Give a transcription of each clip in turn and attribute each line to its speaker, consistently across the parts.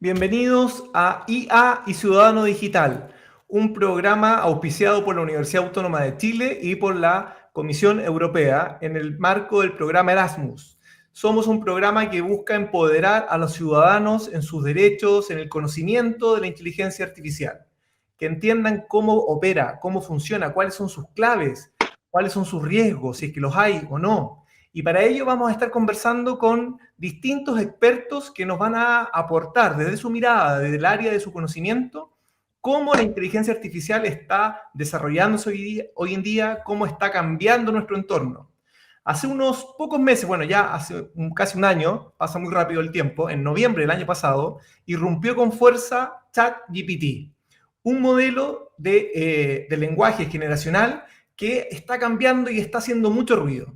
Speaker 1: Bienvenidos a IA y Ciudadano Digital, un programa auspiciado por la Universidad Autónoma de Chile y por la Comisión Europea en el marco del programa Erasmus. Somos un programa que busca empoderar a los ciudadanos en sus derechos, en el conocimiento de la inteligencia artificial, que entiendan cómo opera, cómo funciona, cuáles son sus claves, cuáles son sus riesgos, si es que los hay o no. Y para ello vamos a estar conversando con distintos expertos que nos van a aportar desde su mirada, desde el área de su conocimiento, cómo la inteligencia artificial está desarrollándose hoy en día, cómo está cambiando nuestro entorno. Hace unos pocos meses, bueno, ya hace casi un año, pasa muy rápido el tiempo, en noviembre del año pasado, irrumpió con fuerza ChatGPT, un modelo de lenguaje generacional que está cambiando y está haciendo mucho ruido.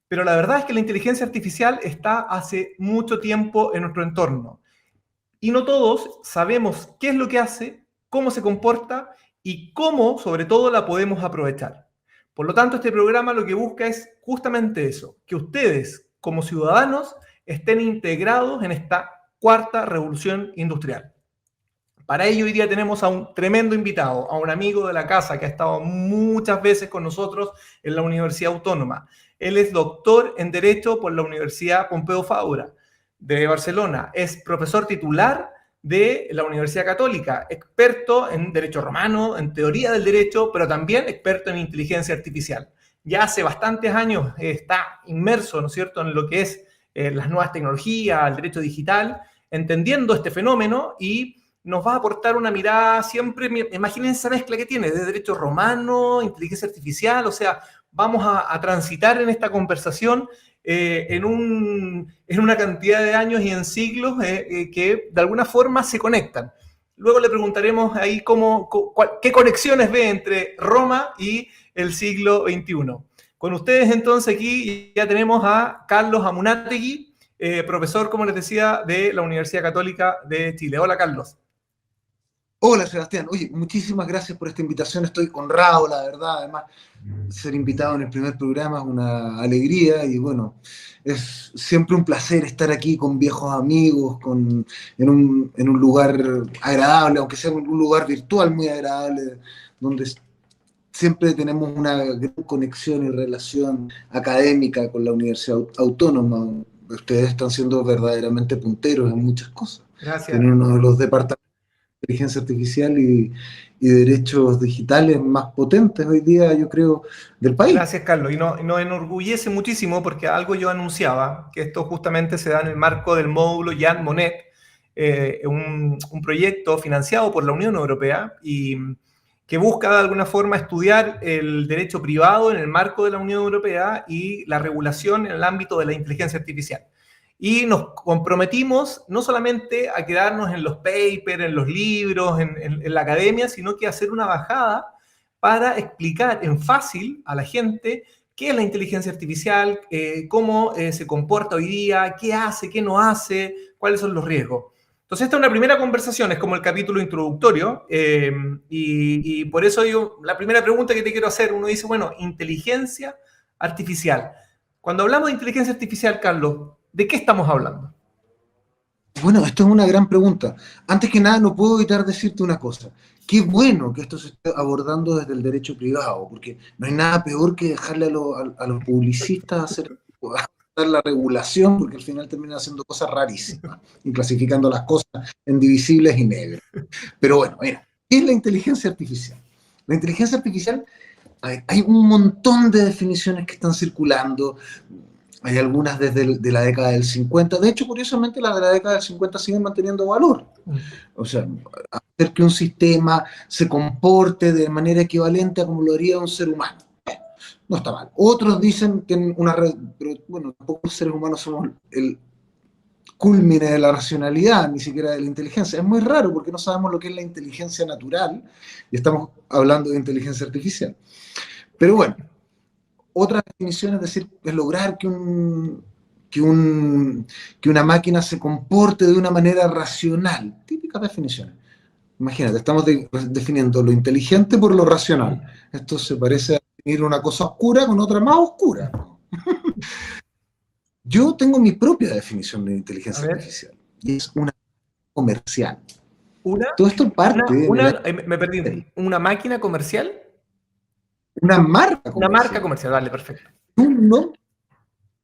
Speaker 1: Pero la verdad es que la inteligencia artificial está hace mucho tiempo en nuestro entorno. Y no todos sabemos qué es lo que hace, cómo se comporta y cómo, sobre todo, la podemos aprovechar. Por lo tanto, este programa lo que busca es justamente eso, que ustedes, como ciudadanos, estén integrados en esta cuarta revolución industrial. Para ello hoy día tenemos a un tremendo invitado, a un amigo de la casa que ha estado muchas veces con nosotros en la Universidad Autónoma. Él es doctor en Derecho por la Universidad Pompeu Fabra de Barcelona. Es profesor titular de la Universidad Católica, experto en Derecho Romano, en Teoría del Derecho, pero también experto en Inteligencia Artificial. Ya hace bastantes años está inmerso, ¿no es cierto?, en lo que es las nuevas tecnologías, el derecho digital, entendiendo este fenómeno y nos va a aportar una mirada siempre, imagínense esa mezcla que tiene, de derecho romano, inteligencia artificial, o sea, vamos a transitar en esta conversación en una cantidad de años y en siglos que de alguna forma se conectan. Luego le preguntaremos ahí qué conexiones ve entre Roma y el siglo XXI. Con ustedes entonces aquí ya tenemos a Carlos Amunátegui, profesor, como les decía, de la Universidad Católica de Chile. Hola, Carlos.
Speaker 2: Hola Sebastián, oye, muchísimas gracias por esta invitación, estoy honrado, la verdad, además ser invitado en el primer programa es una alegría y bueno, es siempre un placer estar aquí con viejos amigos, en un lugar agradable, aunque sea un lugar virtual muy agradable, donde siempre tenemos una gran conexión y relación académica con la Universidad Autónoma. Ustedes están siendo verdaderamente punteros en muchas cosas.
Speaker 1: Gracias.
Speaker 2: Tienen uno de los departamentos inteligencia artificial y derechos digitales más potentes hoy día, yo creo, del país.
Speaker 1: Gracias, Carlos. Y nos enorgullece muchísimo porque algo yo anunciaba, que esto justamente se da en el marco del módulo Jean Monnet, un proyecto financiado por la Unión Europea y que busca de alguna forma estudiar el derecho privado en el marco de la Unión Europea y la regulación en el ámbito de la inteligencia artificial. Y nos comprometimos no solamente a quedarnos en los papers, en los libros, en la academia, sino que hacer una bajada para explicar en fácil a la gente qué es la inteligencia artificial, cómo se comporta hoy día, qué hace, qué no hace, cuáles son los riesgos. Entonces, esta es una primera conversación, es como el capítulo introductorio, y por eso digo, la primera pregunta que te quiero hacer, uno dice, bueno, inteligencia artificial. Cuando hablamos de inteligencia artificial, Carlos, ¿de qué estamos hablando?
Speaker 2: Bueno, esto es una gran pregunta. Antes que nada, no puedo evitar decirte una cosa. Qué bueno que esto se esté abordando desde el derecho privado, porque no hay nada peor que dejarle a los publicistas hacer la regulación, porque al final terminan haciendo cosas rarísimas y clasificando las cosas en divisibles y negras. Pero bueno, mira, ¿qué es la inteligencia artificial? La inteligencia artificial, hay un montón de definiciones que están circulando. Hay algunas de la década del 50. De hecho, curiosamente, las de la década del 50 siguen manteniendo valor. O sea, hacer que un sistema se comporte de manera equivalente a como lo haría un ser humano. No está mal. Otros dicen que pero bueno, tampoco los seres humanos somos el cúlmine de la racionalidad, ni siquiera de la inteligencia. Es muy raro porque no sabemos lo que es la inteligencia natural y estamos hablando de inteligencia artificial. Pero bueno, otra definición es decir, es lograr que una máquina se comporte de una manera racional. Típicas definiciones. Imagínate, estamos definiendo lo inteligente por lo racional. Esto se parece a definir una cosa oscura con otra más oscura. Yo tengo mi propia definición de inteligencia artificial. Y es una comercial.
Speaker 1: ¿Una?
Speaker 2: Todo esto parte en el año
Speaker 1: Me perdí. ¿Una máquina comercial?
Speaker 2: una marca
Speaker 1: Una marca
Speaker 2: comercial.
Speaker 1: comercial, vale, perfecto.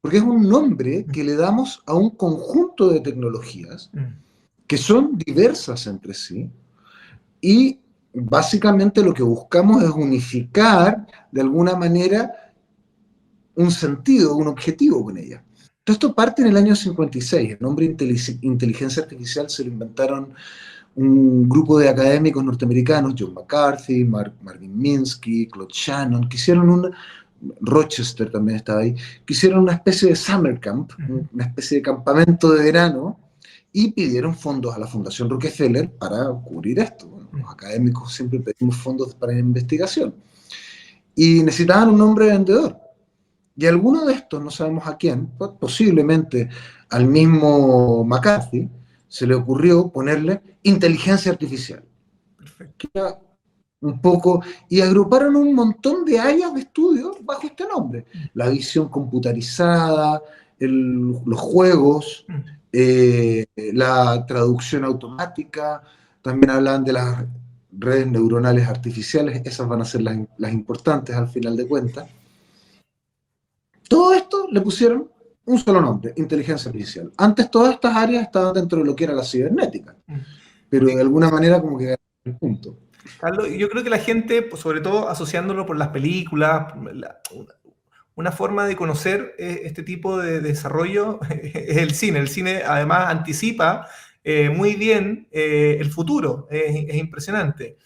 Speaker 2: Porque es un nombre que le damos a un conjunto de tecnologías que son diversas entre sí y básicamente lo que buscamos es unificar de alguna manera un sentido, un objetivo con ellas. Todo esto parte en el año 56. El nombre inteligencia artificial se lo inventaron un grupo de académicos norteamericanos, John McCarthy, Marvin Minsky, Claude Shannon, que hicieron Rochester también estaba ahí, que hicieron una especie de summer camp, una especie de campamento de verano, y pidieron fondos a la Fundación Rockefeller para cubrir esto. Bueno, los académicos siempre pedimos fondos para investigación. Y necesitaban un nombre vendedor. Y alguno de estos, no sabemos a quién, posiblemente al mismo McCarthy, se le ocurrió ponerle inteligencia artificial. Perfecto. Un poco, y agruparon un montón de áreas de estudio bajo este nombre. La visión computarizada, los juegos, la traducción automática, también hablan de las redes neuronales artificiales, esas van a ser las importantes al final de cuentas. Todo esto le pusieron un solo nombre, inteligencia artificial. Antes todas estas áreas estaban dentro de lo que era la cibernética, pero de alguna manera como que el punto.
Speaker 1: Carlos, yo creo que la gente, pues, sobre todo asociándolo por las películas, una forma de conocer este tipo de desarrollo es el cine. El cine además anticipa muy bien el futuro, es impresionante.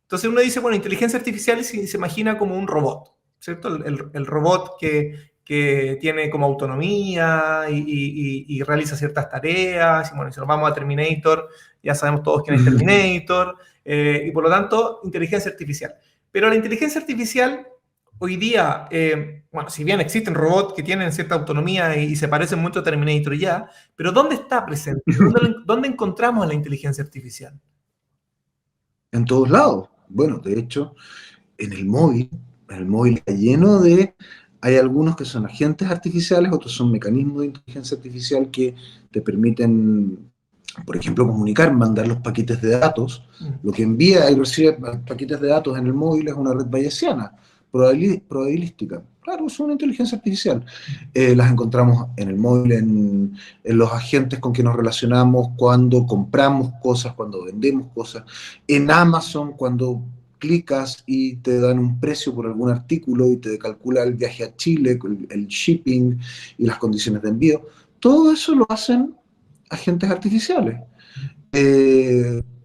Speaker 1: Entonces uno dice, bueno, inteligencia artificial se imagina como un robot, ¿cierto? El robot que tiene como autonomía y realiza ciertas tareas. Y bueno, si nos vamos a Terminator, ya sabemos todos quién es Terminator. Y por lo tanto, inteligencia artificial. Pero la inteligencia artificial hoy día, bueno, si bien existen robots que tienen cierta autonomía y se parecen mucho a Terminator ya, pero ¿dónde está presente? ¿Dónde encontramos a la inteligencia artificial?
Speaker 2: En todos lados. Bueno, de hecho, en el móvil está lleno de... Hay algunos que son agentes artificiales, otros son mecanismos de inteligencia artificial que te permiten, por ejemplo, comunicar, mandar los paquetes de datos. Lo que envía y recibe paquetes de datos en el móvil es una red bayesiana, probabilística. Claro, es una inteligencia artificial. Las encontramos en el móvil, en los agentes con que nos relacionamos cuando compramos cosas, cuando vendemos cosas. En Amazon, cuando clicas y te dan un precio por algún artículo y te calcula el viaje a Chile, el shipping y las condiciones de envío. Todo eso lo hacen agentes artificiales.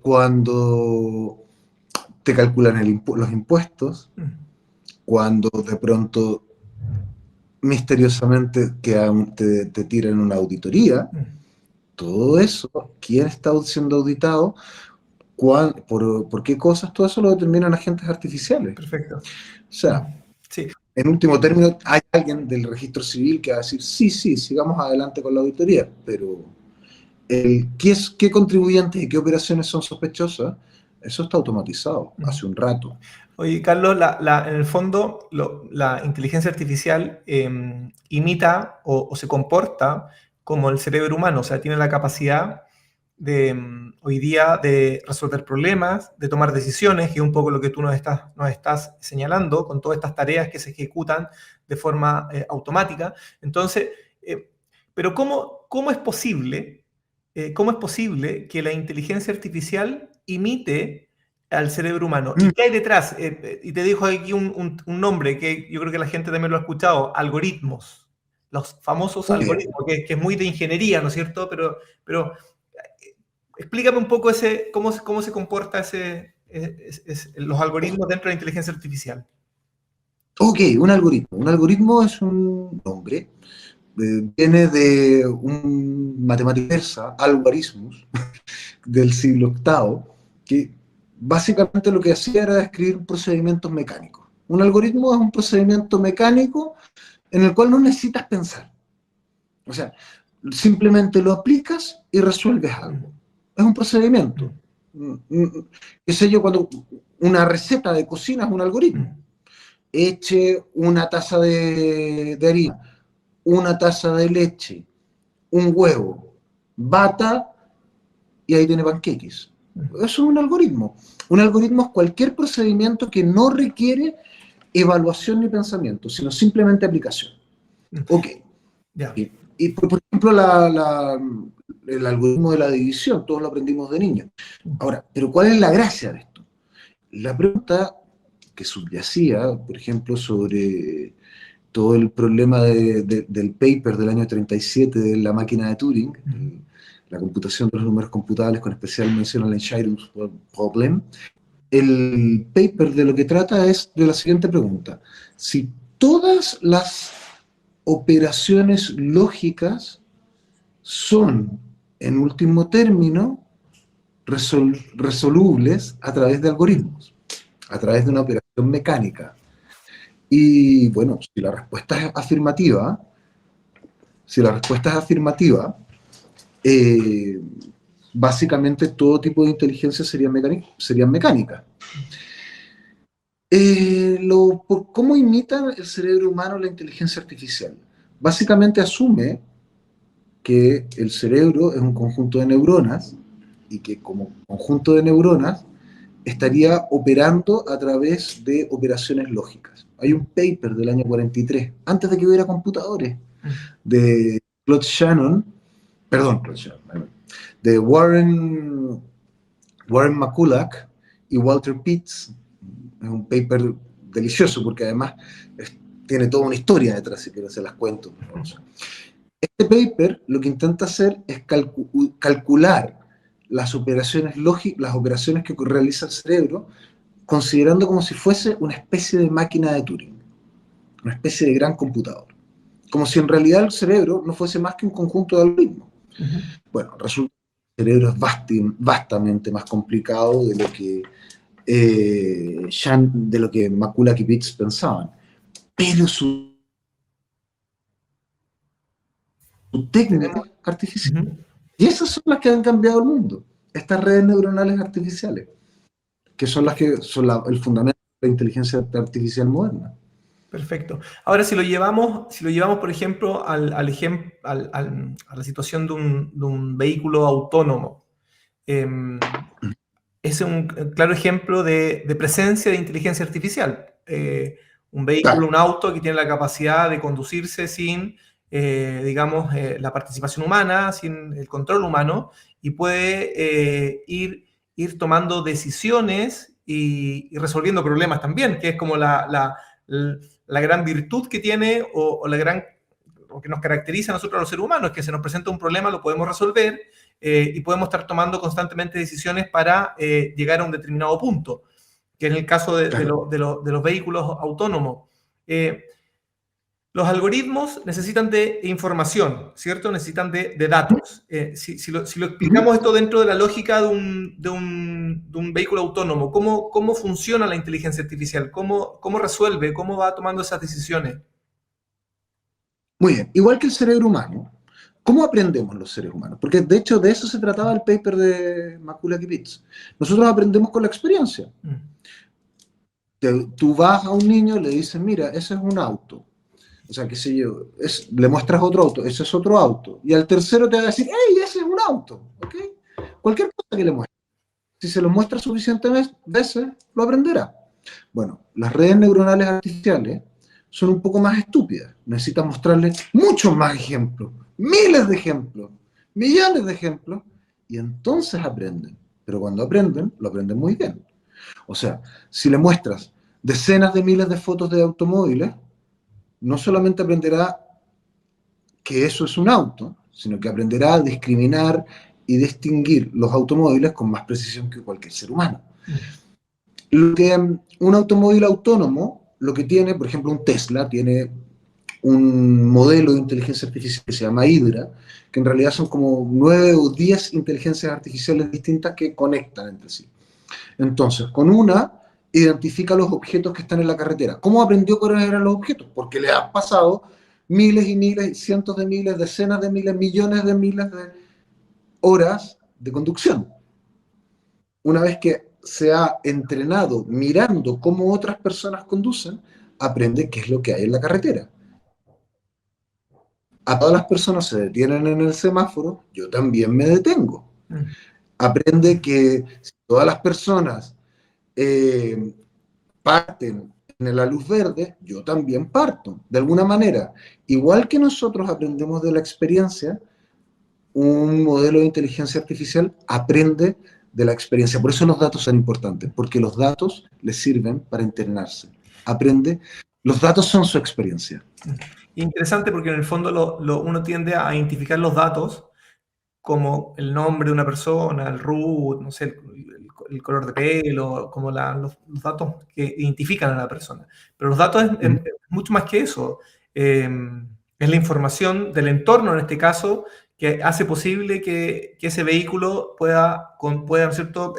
Speaker 2: Cuando te calculan los impuestos, cuando de pronto misteriosamente te tiran una auditoría, todo eso, quién está siendo auditado, por qué cosas, todo eso lo determinan agentes artificiales.
Speaker 1: Perfecto.
Speaker 2: O sea, sí. En último término, hay alguien del registro civil que va a decir, sí, sigamos adelante con la auditoría, pero qué contribuyentes y qué operaciones son sospechosas, eso está automatizado hace un rato.
Speaker 1: Oye, Carlos, en el fondo, la inteligencia artificial imita o se comporta como el cerebro humano, o sea, tiene la capacidad hoy día de resolver problemas, de tomar decisiones, que es un poco lo que tú nos estás señalando, con todas estas tareas que se ejecutan de forma automática. Entonces, pero ¿cómo es posible que la inteligencia artificial imite al cerebro humano? ¿Y qué hay detrás? Y te dejo aquí un nombre que yo creo que la gente también lo ha escuchado: algoritmos. Los famosos algoritmos, que es muy de ingeniería, ¿no es cierto? Pero explícame un poco cómo se comporta los algoritmos dentro de la inteligencia artificial.
Speaker 2: Ok, un algoritmo. Un algoritmo es un nombre, viene de un matemático persa, Algoritmus, del siglo VIII, que básicamente lo que hacía era describir procedimientos mecánicos. Un algoritmo es un procedimiento mecánico en el cual no necesitas pensar. O sea, simplemente lo aplicas y resuelves algo. Es un procedimiento. Qué sé yo, cuando una receta de cocina es un algoritmo. Eche una taza de harina, una taza de leche, un huevo, bata y ahí tiene panqueques. Eso es un algoritmo. Un algoritmo es cualquier procedimiento que no requiere evaluación ni pensamiento, sino simplemente aplicación. Ok.
Speaker 1: Ya.
Speaker 2: Y por ejemplo, el algoritmo de la división, todos lo aprendimos de niños. Ahora, pero ¿cuál es la gracia de esto? La pregunta que subyacía, por ejemplo, sobre todo el problema del paper del año 37 de la máquina de Turing, la computación de los números computables con especial mención al Einstein Problem, el paper de lo que trata es de la siguiente pregunta. Si todas las operaciones lógicas son, en último término, resolubles a través de algoritmos, a través de una operación mecánica. Y bueno, si la respuesta es afirmativa, básicamente todo tipo de inteligencia sería mecánica. ¿Cómo imita el cerebro humano la inteligencia artificial? Básicamente asume que el cerebro es un conjunto de neuronas y que como conjunto de neuronas estaría operando a través de operaciones lógicas. Hay un paper del año 43, antes de que hubiera computadores, de Claude Shannon, de Warren McCulloch y Walter Pitts. Es un paper delicioso porque además tiene toda una historia detrás, si quiero se las cuento. Este paper lo que intenta hacer es calcular las operaciones las operaciones que realiza el cerebro, considerando como si fuese una especie de máquina de Turing, una especie de gran computador. Como si en realidad el cerebro no fuese más que un conjunto de algoritmos. Bueno, resulta que el cerebro es vastamente más complicado de lo que McCulloch y Pitts pensaban. Pero su técnica artificial. Y esas son las que han cambiado el mundo. Estas redes neuronales artificiales, que son las que son el fundamento de la inteligencia artificial moderna.
Speaker 1: Perfecto. Ahora, si lo llevamos, por ejemplo, a la situación de un vehículo autónomo, es un claro ejemplo de presencia de inteligencia artificial. Un vehículo, un auto que tiene la capacidad de conducirse sin, digamos, la participación humana, sin el control humano, y puede ir tomando decisiones y resolviendo problemas también, que es como la gran virtud que tiene o que nos caracteriza a nosotros los seres humanos, es que se nos presenta un problema, lo podemos resolver y podemos estar tomando constantemente decisiones para llegar a un determinado punto, que en el caso de los vehículos autónomos. Los algoritmos necesitan de información, ¿cierto? Necesitan de datos. Si lo explicamos esto dentro de la lógica de un vehículo autónomo, ¿cómo funciona la inteligencia artificial? ¿Cómo resuelve? ¿Cómo va tomando esas decisiones?
Speaker 2: Muy bien. Igual que el cerebro humano, ¿cómo aprendemos los seres humanos? Porque de hecho de eso se trataba el paper de McCulloch y Pitts. Nosotros aprendemos con la experiencia. Tú vas a un niño y le dices, mira, ese es un auto. O sea, qué sé yo, le muestras otro auto, ese es otro auto. Y al tercero te va a decir, ¡hey, ese es un auto! ¿Ok? Cualquier cosa que le muestres. Si se lo muestra suficientes veces, lo aprenderá. Bueno, las redes neuronales artificiales son un poco más estúpidas. Necesitas mostrarles muchos más ejemplos, miles de ejemplos, millones de ejemplos, y entonces aprenden. Pero cuando aprenden, lo aprenden muy bien. O sea, si le muestras decenas de miles de fotos de automóviles, no solamente aprenderá que eso es un auto, sino que aprenderá a discriminar y distinguir los automóviles con más precisión que cualquier ser humano. Lo que un automóvil autónomo, lo que tiene, por ejemplo, un Tesla, tiene un modelo de inteligencia artificial que se llama Hydra, que en realidad son como 9 o 10 inteligencias artificiales distintas que conectan entre sí. Entonces, con una, identifica los objetos que están en la carretera. ¿Cómo aprendió cuáles eran los objetos? Porque le han pasado miles y miles, cientos de miles, decenas de miles, millones de miles de horas de conducción. Una vez que se ha entrenado mirando cómo otras personas conducen, aprende qué es lo que hay en la carretera. A todas las personas se detienen en el semáforo, yo también me detengo. Aprende que si todas las personas eh, parten en la luz verde, yo también parto, de alguna manera. Igual que nosotros aprendemos de la experiencia, un modelo de inteligencia artificial aprende de la experiencia. Por eso los datos son importantes, porque los datos les sirven para entrenarse. Aprende, los datos son su experiencia.
Speaker 1: Interesante porque en el fondo uno tiende a identificar los datos como el nombre de una persona, el root, no sé, el color de pelo, como los datos que identifican a la persona. Pero los datos es mucho más que eso. Es la información del entorno, en este caso, que hace posible que ese vehículo pueda ¿cierto?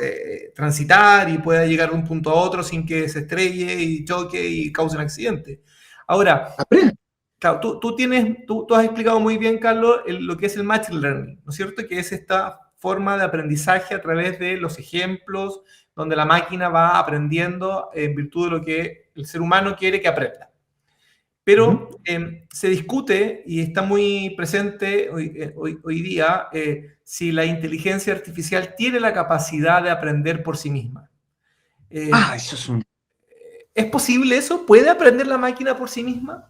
Speaker 1: Transitar y pueda llegar de un punto a otro sin que se estrelle y choque y cause un accidente. Ahora,
Speaker 2: Aprende.
Speaker 1: claro, tú has explicado muy bien, Carlos, lo que es el machine learning, ¿no es cierto? Que es esta forma de aprendizaje a través de los ejemplos, donde la máquina va aprendiendo en virtud de lo que el ser humano quiere que aprenda. Pero se discute y está muy presente hoy día si la inteligencia artificial tiene la capacidad de aprender por sí misma.
Speaker 2: Eso es un...
Speaker 1: ¿Es posible eso? ¿Puede aprender la máquina por sí misma?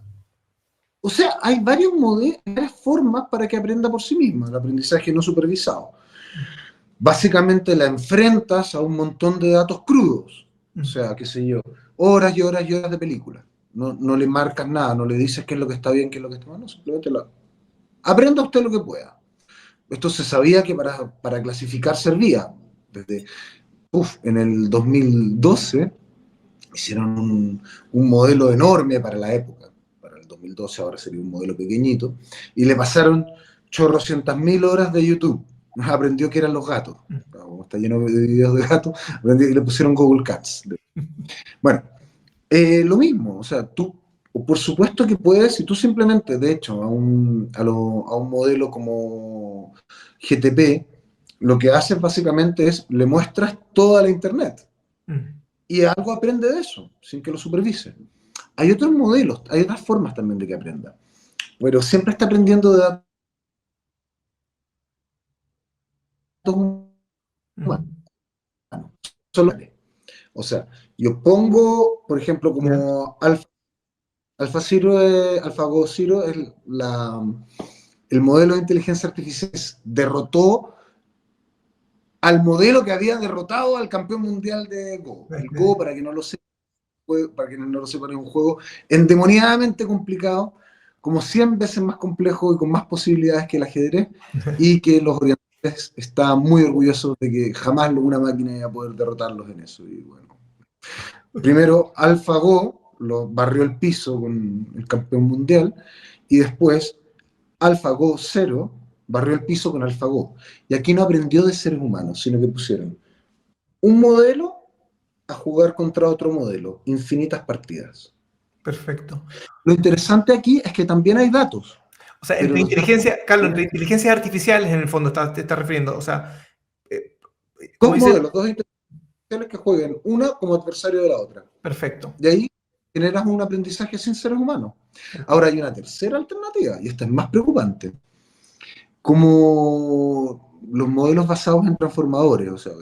Speaker 2: O sea, hay varios modelos, varias formas para que aprenda por sí misma, el aprendizaje no supervisado. Básicamente la enfrentas a un montón de datos crudos, o sea, qué sé yo, horas y horas y horas de película. No, no le marcas nada, no le dices qué es lo que está bien, qué es lo que está mal, no, simplemente aprenda usted lo que pueda. Esto se sabía que para clasificar servía. Desde, en el 2012 hicieron un modelo enorme para la época. Para el 2012 ahora sería un modelo pequeñito. Y le pasaron chorrocientas mil horas de YouTube. Aprendió que eran los gatos. Como está lleno de videos de gatos, aprendió que le pusieron Google Cats. Bueno, lo mismo. O sea, tú, por supuesto que puedes, si tú simplemente, de hecho, a un modelo como GTP, lo que haces básicamente es le muestras toda la Internet y algo aprende de eso, sin que lo supervise. Hay otros modelos, hay otras formas también de que aprenda, pero siempre está aprendiendo de datos humanos. Solo, o sea, yo pongo, por ejemplo, como AlphaGo Zero es el modelo de inteligencia artificial derrotó al modelo que había derrotado al campeón mundial de Go. El Go, para que no lo sepa, para quienes no lo sepan, es un juego endemoniadamente complicado, como 100 veces más complejo y con más posibilidades que el ajedrez, y que los orientales están muy orgullosos de que jamás una máquina iba a poder derrotarlos en eso. Y bueno, primero AlphaGo lo barrió el piso con el campeón mundial, y después AlphaGo Zero barrió el piso con AlphaGo. Y aquí no aprendió de seres humanos, sino que pusieron un modelo a jugar contra otro modelo, infinitas partidas.
Speaker 1: Perfecto.
Speaker 2: Lo interesante aquí es que también hay datos.
Speaker 1: O sea,
Speaker 2: Pero
Speaker 1: entre
Speaker 2: los datos,
Speaker 1: inteligencia, Carlos, entre inteligencias artificiales en el fondo te estás refiriendo. O sea, como
Speaker 2: dos
Speaker 1: dice,
Speaker 2: modelos, dos inteligencias que jueguen una como adversario de la otra.
Speaker 1: perfecto.
Speaker 2: De ahí generas un aprendizaje sin seres humanos. Ahora hay una tercera alternativa, y esta es más preocupante. Como los modelos basados en transformadores, o sea,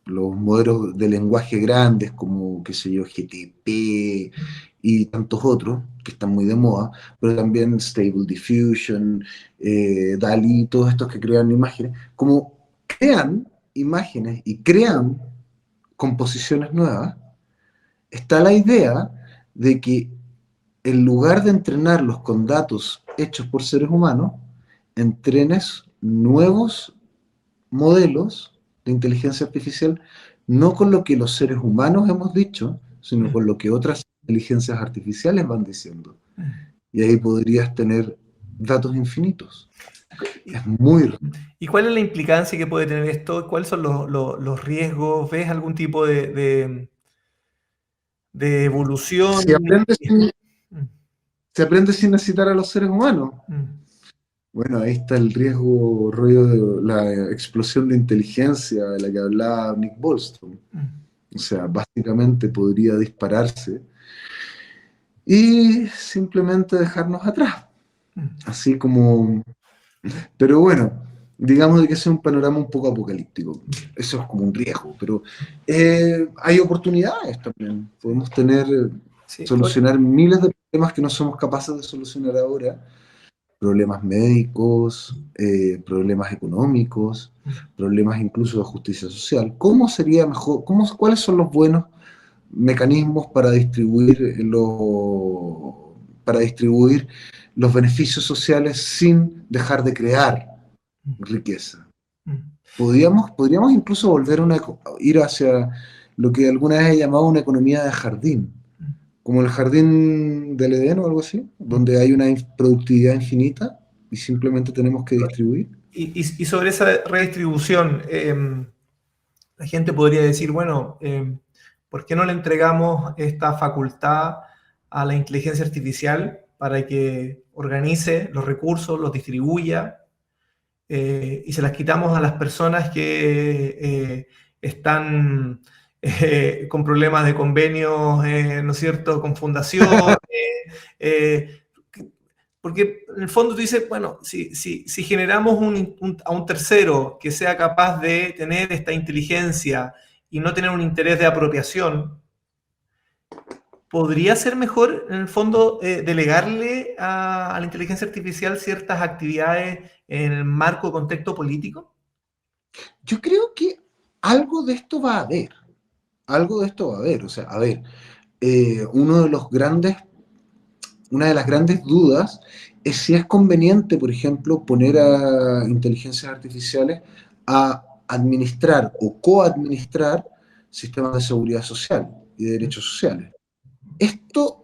Speaker 2: los modelos de lenguaje grandes como, qué sé yo, GTP y tantos otros que están muy de moda, pero también Stable Diffusion, DALL-E, todos estos que crean imágenes, como crean imágenes y crean composiciones nuevas, está la idea de que en lugar de entrenarlos con datos hechos por seres humanos, entrenes nuevos modelos de inteligencia artificial, no con lo que los seres humanos hemos dicho, sino con lo que otras inteligencias artificiales van diciendo. Y ahí podrías tener datos infinitos. Es muy...
Speaker 1: ¿Y cuál es la implicancia que puede tener esto? ¿Cuáles son los riesgos? ¿Ves algún tipo de evolución?
Speaker 2: Se aprende,
Speaker 1: Mm,
Speaker 2: se aprende sin necesitar a los seres humanos.
Speaker 1: mm,
Speaker 2: Bueno, ahí está el riesgo, rollo de la explosión de inteligencia de la que hablaba Nick Bostrom.
Speaker 1: mm,
Speaker 2: O sea, básicamente podría dispararse y simplemente dejarnos atrás.
Speaker 1: mm.
Speaker 2: Así como... Pero bueno, digamos de que ese es un panorama un poco apocalíptico. Eso es como un riesgo, pero hay oportunidades también. Podemos
Speaker 1: Sí,
Speaker 2: solucionar miles de problemas que no somos capaces de solucionar ahora. Problemas médicos, problemas económicos, problemas incluso de justicia social. ¿Cómo sería mejor, cuáles son los buenos mecanismos para distribuir los beneficios sociales sin dejar de crear riqueza? Podríamos incluso ir hacia lo que alguna vez he llamado una economía de jardín, como el jardín del Edén o algo así, donde hay una productividad infinita y simplemente tenemos que distribuir.
Speaker 1: y sobre esa redistribución, la gente podría decir, bueno, ¿por qué no le entregamos esta facultad a la inteligencia artificial para que organice los recursos, los distribuya, y se las quitamos a las personas que están con problemas de convenios, ¿no es cierto?, con fundaciones? eh, Porque en el fondo tú dices, bueno, si generamos a un tercero que sea capaz de tener esta inteligencia y no tener un interés de apropiación, ¿podría ser mejor en el fondo delegarle a la inteligencia artificial ciertas actividades en el marco contexto político?
Speaker 2: Yo creo que algo de esto va a haber, algo de esto va a haber. O sea, a ver, uno de los grandes una de las grandes dudas es si es conveniente, por ejemplo, poner a inteligencias artificiales a administrar o coadministrar sistemas de seguridad social y de derechos sociales. Esto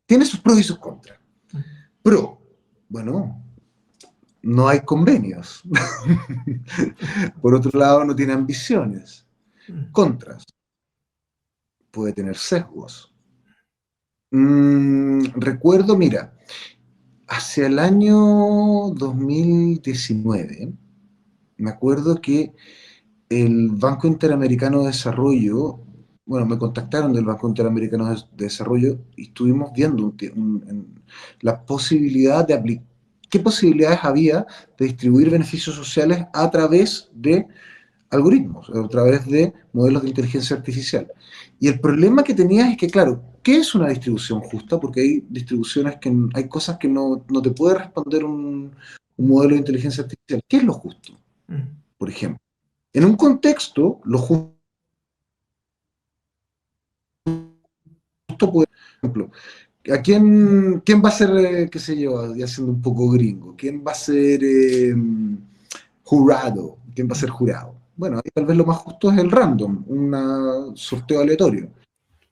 Speaker 2: tiene sus pros y sus contras. Pro, bueno, no hay convenios. Por otro lado, no tiene ambiciones. Contras, puede tener sesgos. Recuerdo, mira, hacia el año 2019, me acuerdo que el Banco Interamericano de Desarrollo, bueno, me contactaron del Banco Interamericano de Desarrollo y estuvimos viendo la posibilidad de aplicar, qué posibilidades había de distribuir beneficios sociales a través de algoritmos, a través de modelos de inteligencia artificial. Y el problema que tenías es que, claro, ¿qué es una distribución justa? Porque hay distribuciones hay cosas que no te puede responder un modelo de inteligencia artificial. ¿Qué es lo justo? Por ejemplo, en un contexto, lo justo puede, por ejemplo, quién va a ser, qué sé yo, ya siendo un poco gringo? ¿Quién va a ser jurado? ¿Quién va a ser jurado? Bueno, ahí tal vez lo más justo es el random, un sorteo aleatorio.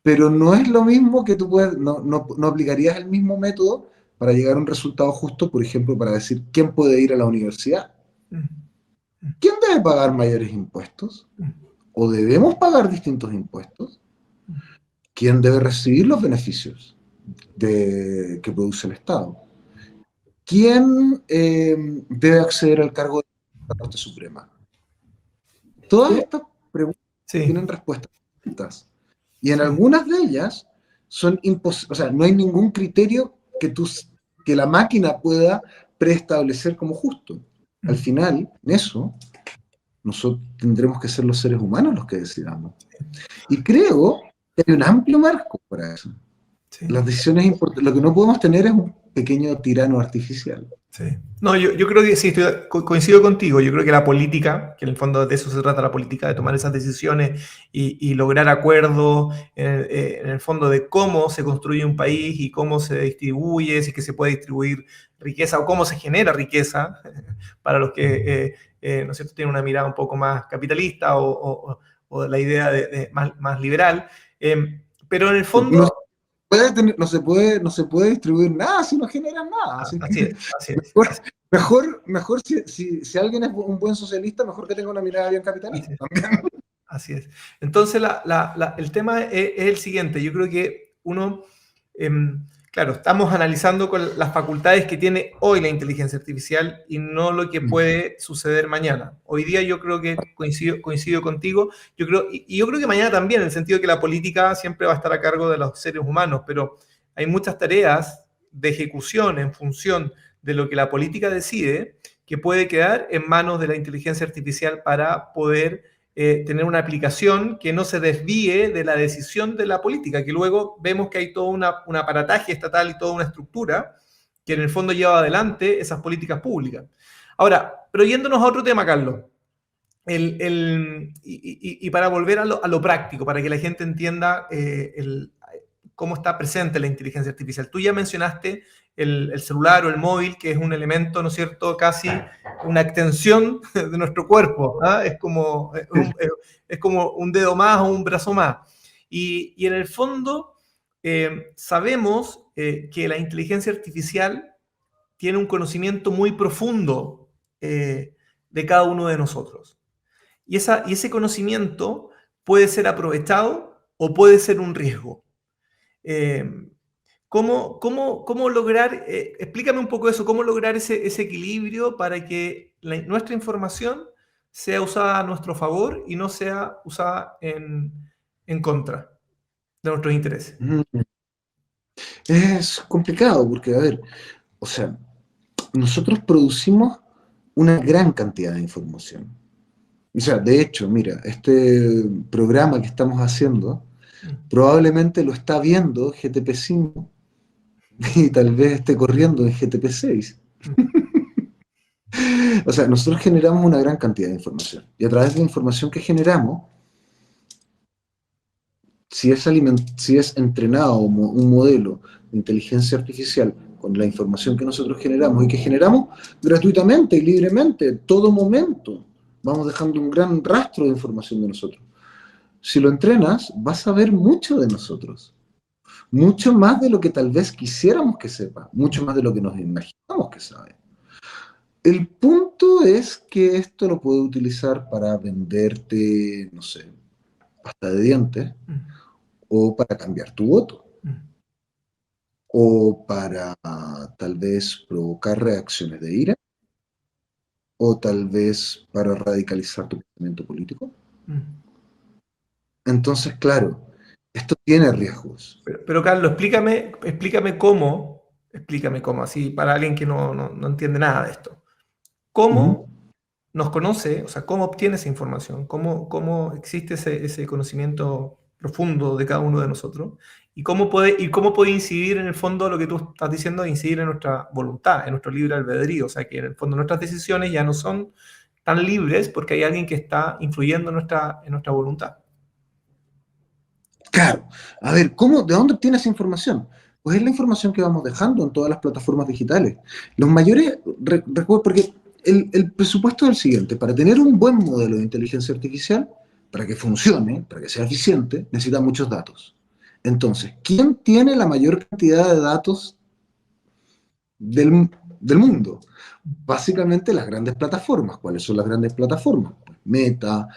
Speaker 2: Pero no es lo mismo que tú puedes, no aplicarías el mismo método para llegar a un resultado justo, por ejemplo, para decir quién puede ir a la universidad. ¿Quién debe pagar mayores impuestos? ¿O debemos pagar distintos impuestos? ¿Quién debe recibir los beneficios que produce el Estado? ¿Quién debe acceder al cargo de la Corte Suprema? Todas estas preguntas
Speaker 1: Sí.
Speaker 2: tienen respuestas. Y en algunas de ellas son imposibles, o sea, no hay ningún criterio que la máquina pueda preestablecer como justo. Al final, en eso, nosotros tendremos que ser los seres humanos los que decidamos. Y creo que hay un amplio marco para eso.
Speaker 1: Sí.
Speaker 2: Las decisiones importantes, lo que no podemos tener es un pequeño tirano artificial.
Speaker 1: Sí. No, yo creo que sí, coincido contigo. Yo creo que la política, que en el fondo de eso se trata la política, de tomar esas decisiones y lograr acuerdos en el fondo de cómo se construye un país y cómo se distribuye, si es que se puede distribuir riqueza o cómo se genera riqueza, para los que, ¿no es cierto?, tienen una mirada un poco más capitalista o la idea más liberal. Pero en el fondo...
Speaker 2: No se puede distribuir nada si no generan nada. Así
Speaker 1: es.
Speaker 2: Mejor si alguien es un buen socialista, mejor que tenga una mirada bien capitalista.
Speaker 1: Así es. Entonces, el tema es el siguiente. Yo creo que uno, claro, estamos analizando con las facultades que tiene hoy la inteligencia artificial y no lo que puede suceder mañana. Hoy día yo creo que coincido contigo. Yo creo que mañana también, en el sentido de que la política siempre va a estar a cargo de los seres humanos, pero hay muchas tareas de ejecución en función de lo que la política decide, que puede quedar en manos de la inteligencia artificial para poder tener una aplicación que no se desvíe de la decisión de la política, que luego vemos que hay todo un aparataje estatal y toda una estructura que en el fondo lleva adelante esas políticas públicas. Ahora, pero yéndonos a otro tema, Carlos, y para volver a lo práctico, para que la gente entienda cómo está presente la inteligencia artificial. Tú ya mencionaste el celular o el móvil, que es un elemento, ¿no es cierto?, casi una extensión de nuestro cuerpo. ¿Ah? Es como un dedo más o un brazo más. Y en el fondo sabemos que la inteligencia artificial tiene un conocimiento muy profundo de cada uno de nosotros. Y ese conocimiento puede ser aprovechado o puede ser un riesgo. ¿Cómo lograr, explícame un poco eso, cómo lograr ese equilibrio para que nuestra información sea usada a nuestro favor y no sea usada en contra de nuestros intereses?
Speaker 2: Es complicado porque, a ver, o sea, nosotros producimos una gran cantidad de información. O sea, de hecho, mira, este programa que estamos haciendo probablemente lo está viendo GTP5 y tal vez esté corriendo en GTP6. O sea, nosotros generamos una gran cantidad de información y a través de la información que generamos, si es entrenado un modelo de inteligencia artificial con la información que nosotros generamos y que generamos gratuitamente y libremente, todo momento, vamos dejando un gran rastro de información de nosotros. Si lo entrenas, vas a ver mucho de nosotros, mucho más de lo que tal vez quisiéramos que sepa, mucho más de lo que nos imaginamos que sabe. El punto es que esto lo puede utilizar para venderte, no sé, pasta de dientes, o para cambiar tu voto, o para tal vez provocar reacciones de ira, o tal vez para radicalizar tu pensamiento político. Entonces, claro, esto tiene riesgos.
Speaker 1: Pero Carlos, explícame cómo, así para alguien que no entiende nada de esto. ¿Cómo nos conoce, o sea, cómo obtiene esa información? ¿Cómo existe ese conocimiento profundo de cada uno de nosotros? ¿Y cómo puede incidir en el fondo lo que tú estás diciendo, incidir en nuestra voluntad, en nuestro libre albedrío? O sea, que en el fondo nuestras decisiones ya no son tan libres porque hay alguien que está influyendo en nuestra voluntad.
Speaker 2: Claro, a ver, ¿de dónde obtienes esa información? Pues es la información que vamos dejando en todas las plataformas digitales. Los mayores, recuerdo, porque el presupuesto es el siguiente: para tener un buen modelo de inteligencia artificial, para que funcione, para que sea eficiente, necesita muchos datos. Entonces, ¿quién tiene la mayor cantidad de datos del mundo? Básicamente las grandes plataformas. ¿Cuáles son las grandes plataformas? Pues Meta,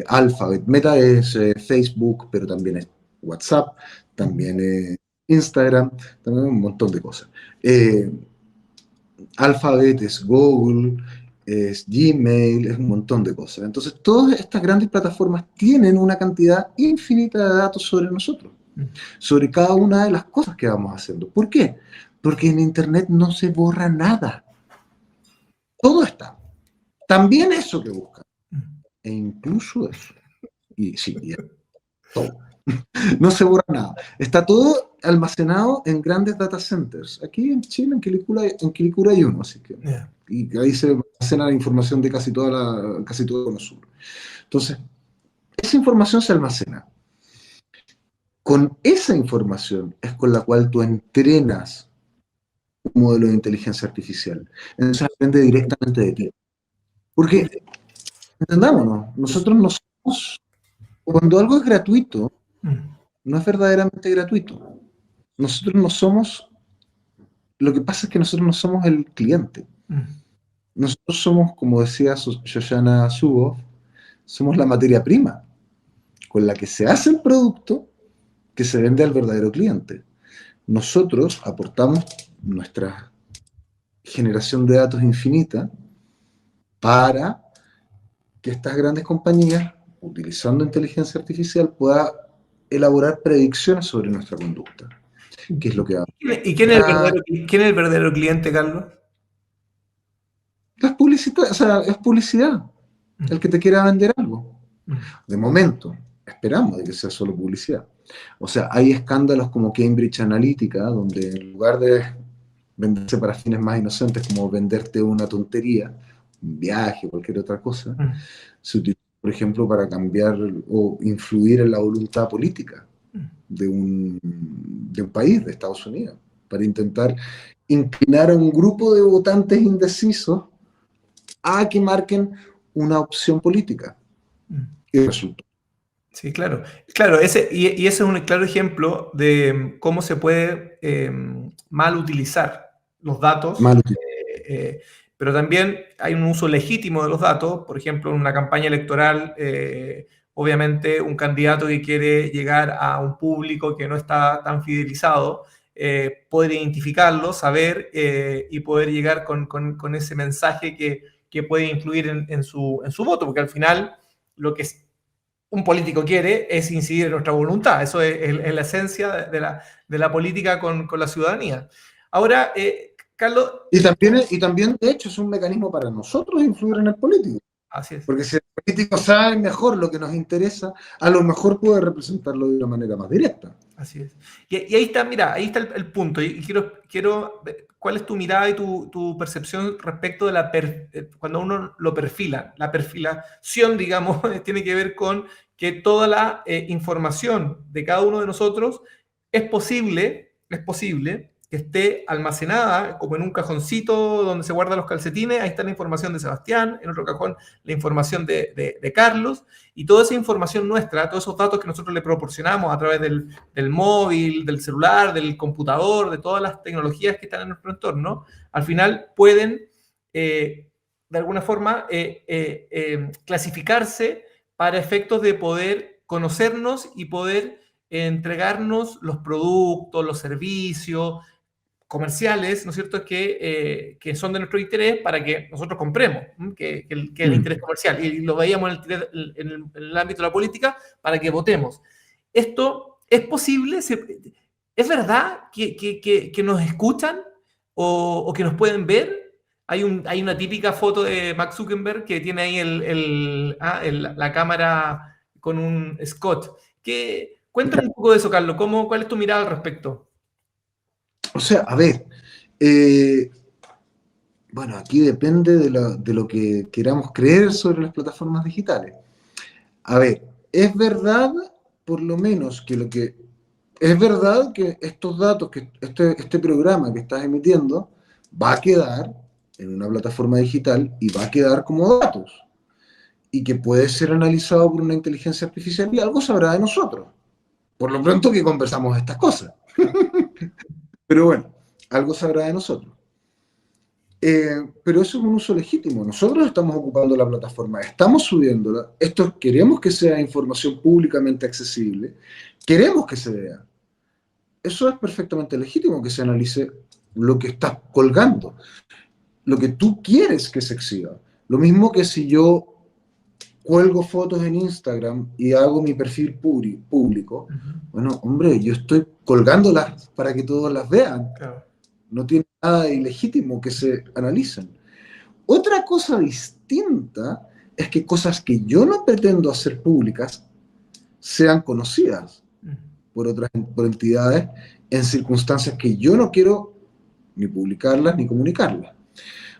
Speaker 2: Alphabet. Meta es Facebook, pero también es WhatsApp, también es Instagram, también un montón de cosas. Alphabet es Google, es Gmail, es un montón de cosas. Entonces, todas estas grandes plataformas tienen una cantidad infinita de datos sobre nosotros, sobre cada una de las cosas que vamos haciendo. ¿Por qué? Porque en Internet no se borra nada. Todo está. También eso que buscan. E incluso eso. Y sí, todo. No se borra nada. Está todo almacenado en grandes data centers. Aquí en Chile, en Quilicura hay uno, así que.
Speaker 1: Yeah.
Speaker 2: Y ahí se almacena la información de casi todo el sur. Entonces, esa información se almacena. Con esa información es con la cual tú entrenas un modelo de inteligencia artificial. Entonces aprende directamente de ti. Porque, entendámonos, nosotros no somos, cuando algo es gratuito, no es verdaderamente gratuito. Nosotros no somos, lo que pasa es que nosotros no somos el cliente. Nosotros somos, como decía Shoshana Zuboff, somos la materia prima con la que se hace el producto que se vende al verdadero cliente. Nosotros aportamos nuestra generación de datos infinita para que estas grandes compañías, utilizando inteligencia artificial, puedan elaborar predicciones sobre nuestra conducta. ¿Qué es lo que hago?
Speaker 1: ¿Y quién es el verdadero cliente, Carlos?
Speaker 2: Es publicidad, o sea, es publicidad. El que te quiera vender algo. De momento, esperamos de que sea solo publicidad. O sea, hay escándalos como Cambridge Analytica, donde en lugar de venderse para fines más inocentes, como venderte una tontería, un viaje, cualquier otra cosa, se utiliza, por ejemplo, para cambiar o influir en la voluntad política de un país, de Estados Unidos, para intentar inclinar a un grupo de votantes indecisos a que marquen una opción política. Y resultó.
Speaker 1: Sí, claro. Claro, y ese es un claro ejemplo de cómo se puede mal utilizar los datos,
Speaker 2: Mal
Speaker 1: pero también hay un uso legítimo de los datos. Por ejemplo, en una campaña electoral, obviamente un candidato que quiere llegar a un público que no está tan fidelizado, poder identificarlo, saber y poder llegar con ese mensaje que puede influir en su voto, porque al final lo que un político quiere es incidir en nuestra voluntad. Eso es la esencia de la política con la ciudadanía. Ahora, Carlos.
Speaker 2: Y también, de hecho, es un mecanismo para nosotros influir en el político.
Speaker 1: Así es.
Speaker 2: Porque si el político sabe mejor lo que nos interesa, a lo mejor puede representarlo de una manera más directa.
Speaker 1: Así es. Y ahí está, mira, ahí está el punto. Y quiero ver cuál es tu mirada y tu percepción respecto de cuando uno lo perfila. La perfilación, digamos, tiene que ver con que toda la información de cada uno de nosotros es posible que esté almacenada como en un cajoncito donde se guardan los calcetines. Ahí está la información de Sebastián, en otro cajón la información de Carlos, y toda esa información nuestra, todos esos datos que nosotros le proporcionamos a través del móvil, del celular, del computador, de todas las tecnologías que están en nuestro entorno, al final pueden, de alguna forma, clasificarse para efectos de poder conocernos y poder entregarnos los productos, los servicios comerciales, ¿no es cierto?, que son de nuestro interés para que nosotros compremos, que el interés comercial, y lo veíamos en el ámbito de la política, para que votemos. ¿Esto es posible? ¿Es verdad que nos escuchan o que nos pueden ver? Hay una típica foto de Mark Zuckerberg que tiene ahí la cámara con un Scott. Cuéntame un poco de eso, Carlos. ¿Cuál es tu mirada al respecto?
Speaker 2: O sea, a ver, bueno, aquí depende de lo que queramos creer sobre las plataformas digitales. A ver, es verdad, por lo menos, es verdad que estos datos, que este programa que estás emitiendo, va a quedar en una plataforma digital y va a quedar como datos. Y que puede ser analizado por una inteligencia artificial y algo sabrá de nosotros. Por lo pronto que conversamos estas cosas. Pero bueno, algo sabrá de nosotros. Pero eso es un uso legítimo. Nosotros estamos ocupando la plataforma, estamos subiéndola. Esto queremos que sea información públicamente accesible, queremos que se vea. Eso es perfectamente legítimo, que se analice lo que estás colgando, lo que tú quieres que se exhiba. Lo mismo que si yo cuelgo fotos en Instagram y hago mi perfil público, bueno, hombre, yo estoy colgándolas para que todos las vean.
Speaker 1: Claro.
Speaker 2: No tiene nada de ilegítimo que se analicen. Otra cosa distinta es que cosas que yo no pretendo hacer públicas sean conocidas por entidades en circunstancias que yo no quiero ni publicarlas ni comunicarlas.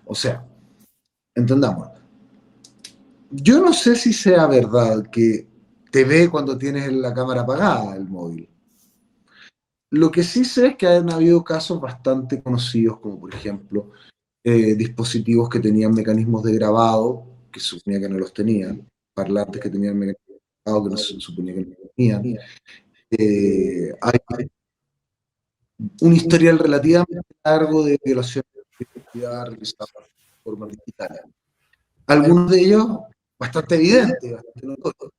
Speaker 2: O sea, entendamos, yo no sé si sea verdad que te ve cuando tienes la cámara apagada el móvil. Lo que sí sé es que han habido casos bastante conocidos, como por ejemplo dispositivos que tenían mecanismos de grabado, que se suponía que no los tenían, parlantes que tenían mecanismos de grabado que no se suponía que no los tenían. Hay un historial relativamente largo de violaciones de identidad realizadas por formas digitales. Algunos de ellos bastante evidentes, bastante notorios.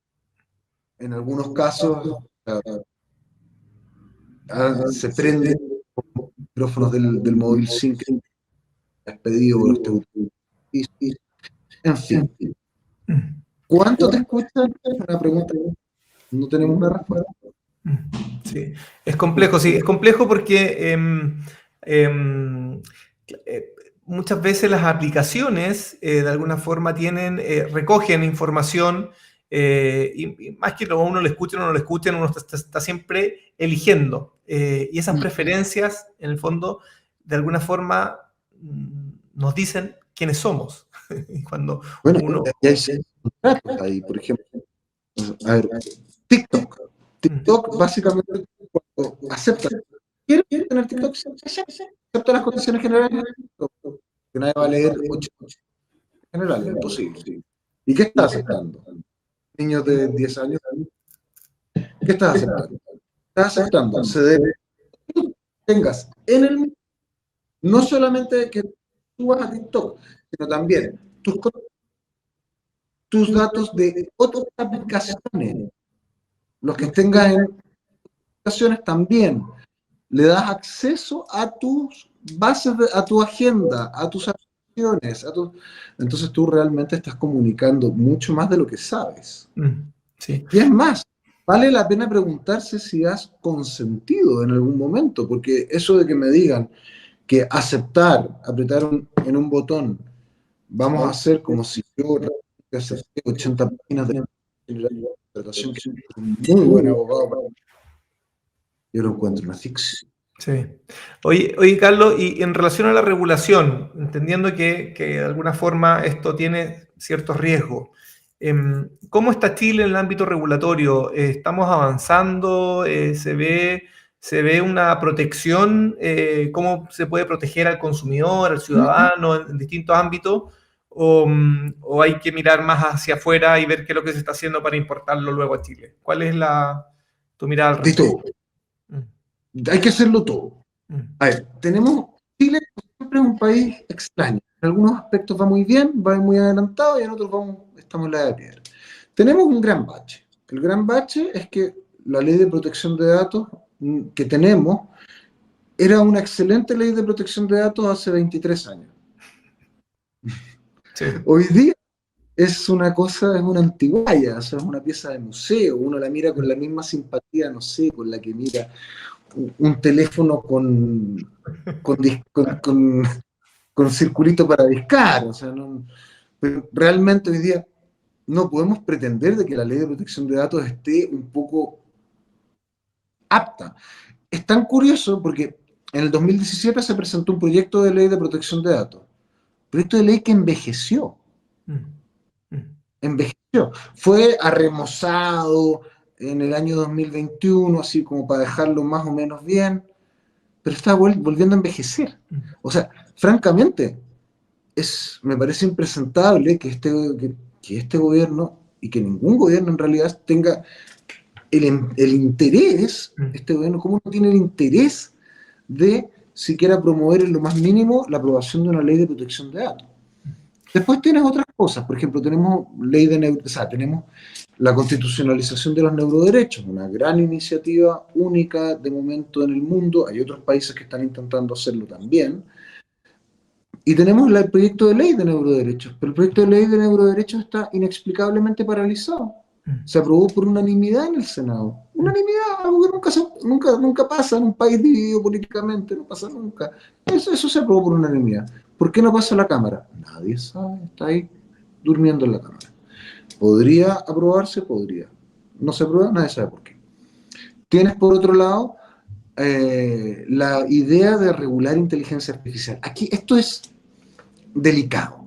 Speaker 2: En algunos casos se prenden los micrófonos del móvil sin que hayas pedido por este último. En fin. ¿Cuánto te escuchan? Es una pregunta. No tenemos una respuesta.
Speaker 1: Sí, sí, es complejo porque em, eh, muchas veces las aplicaciones de alguna forma recogen información y más que uno le escuchen o no le escuchen, uno está siempre eligiendo. Y esas preferencias, en el fondo, de alguna forma nos dicen quiénes somos. Y cuando
Speaker 2: Bueno,
Speaker 1: uno...
Speaker 2: y hay contratos ahí, por ejemplo. A ver, TikTok. TikTok básicamente cuando acepta, ¿quieres tener TikTok? Sí, acepta las condiciones generales, que nadie va a leer 8 generales, imposible. ¿Y qué está aceptando? Niños de 10 años, ¿qué estás aceptando? Estás aceptando, se debe tengas en el mundo, no solamente que tú vas a TikTok, sino también tus datos de otras aplicaciones, los que tengas en aplicaciones también. Le das acceso a tus bases, a tu agenda, a tus acciones, entonces tú realmente estás comunicando mucho más de lo que sabes.
Speaker 1: Sí.
Speaker 2: Y es más, vale la pena preguntarse si has consentido en algún momento, porque eso de que me digan que apretar en un botón, vamos a hacer como si yo acepté 80 páginas de interpretación, que es un muy buen abogado, yo lo encuentro una ficción.
Speaker 1: Sí. Oye, Carlos, y en relación a la regulación, entendiendo que de alguna forma esto tiene ciertos riesgos, ¿cómo está Chile en el ámbito regulatorio? ¿Estamos avanzando? ¿Se ve una protección? ¿Cómo se puede proteger al consumidor, al ciudadano en distintos ámbitos? ¿O hay que mirar más hacia afuera y ver qué es lo que se está haciendo para importarlo luego a Chile? ¿Cuál es tu mirada al
Speaker 2: De
Speaker 1: respecto?
Speaker 2: todo. Hay que hacerlo todo. A ver, Chile siempre es un país extraño. En algunos aspectos va muy bien, va muy adelantado, y en otros estamos en la de piedra. Tenemos un gran bache. El gran bache es que la ley de protección de datos que tenemos era una excelente ley de protección de datos hace 23 años.
Speaker 1: Sí.
Speaker 2: Hoy día es una antiguaya, o sea, es una pieza de museo. Uno la mira con la misma simpatía, no sé, con la que mira un teléfono con circulito para discar. O sea, pero realmente hoy día no podemos pretender de que la ley de protección de datos esté un poco apta. Es tan curioso porque en el 2017 se presentó un proyecto de ley de protección de datos, proyecto de ley que envejeció, fue arremozado en el año 2021, así como para dejarlo más o menos bien, pero está volviendo a envejecer. O sea, francamente, me parece impresentable que este gobierno, y que ningún gobierno en realidad tenga el interés, este gobierno, ¿cómo no tiene el interés de siquiera promover en lo más mínimo la aprobación de una ley de protección de datos? Después tienes otras cosas, por ejemplo, tenemos tenemos la constitucionalización de los neuroderechos, una gran iniciativa única de momento en el mundo, hay otros países que están intentando hacerlo también, y tenemos el proyecto de ley de neuroderechos, pero el proyecto de ley de neuroderechos está inexplicablemente paralizado. Se aprobó por unanimidad en el Senado. Unanimidad, algo que nunca pasa en un país dividido políticamente, no pasa nunca. Eso se aprobó por unanimidad. ¿Por qué no pasa en la Cámara? Nadie sabe, está ahí durmiendo en la Cámara. ¿Podría aprobarse? Podría. ¿No se aprueba? Nadie sabe por qué. Tienes por otro lado la idea de regular inteligencia artificial. Aquí esto es delicado.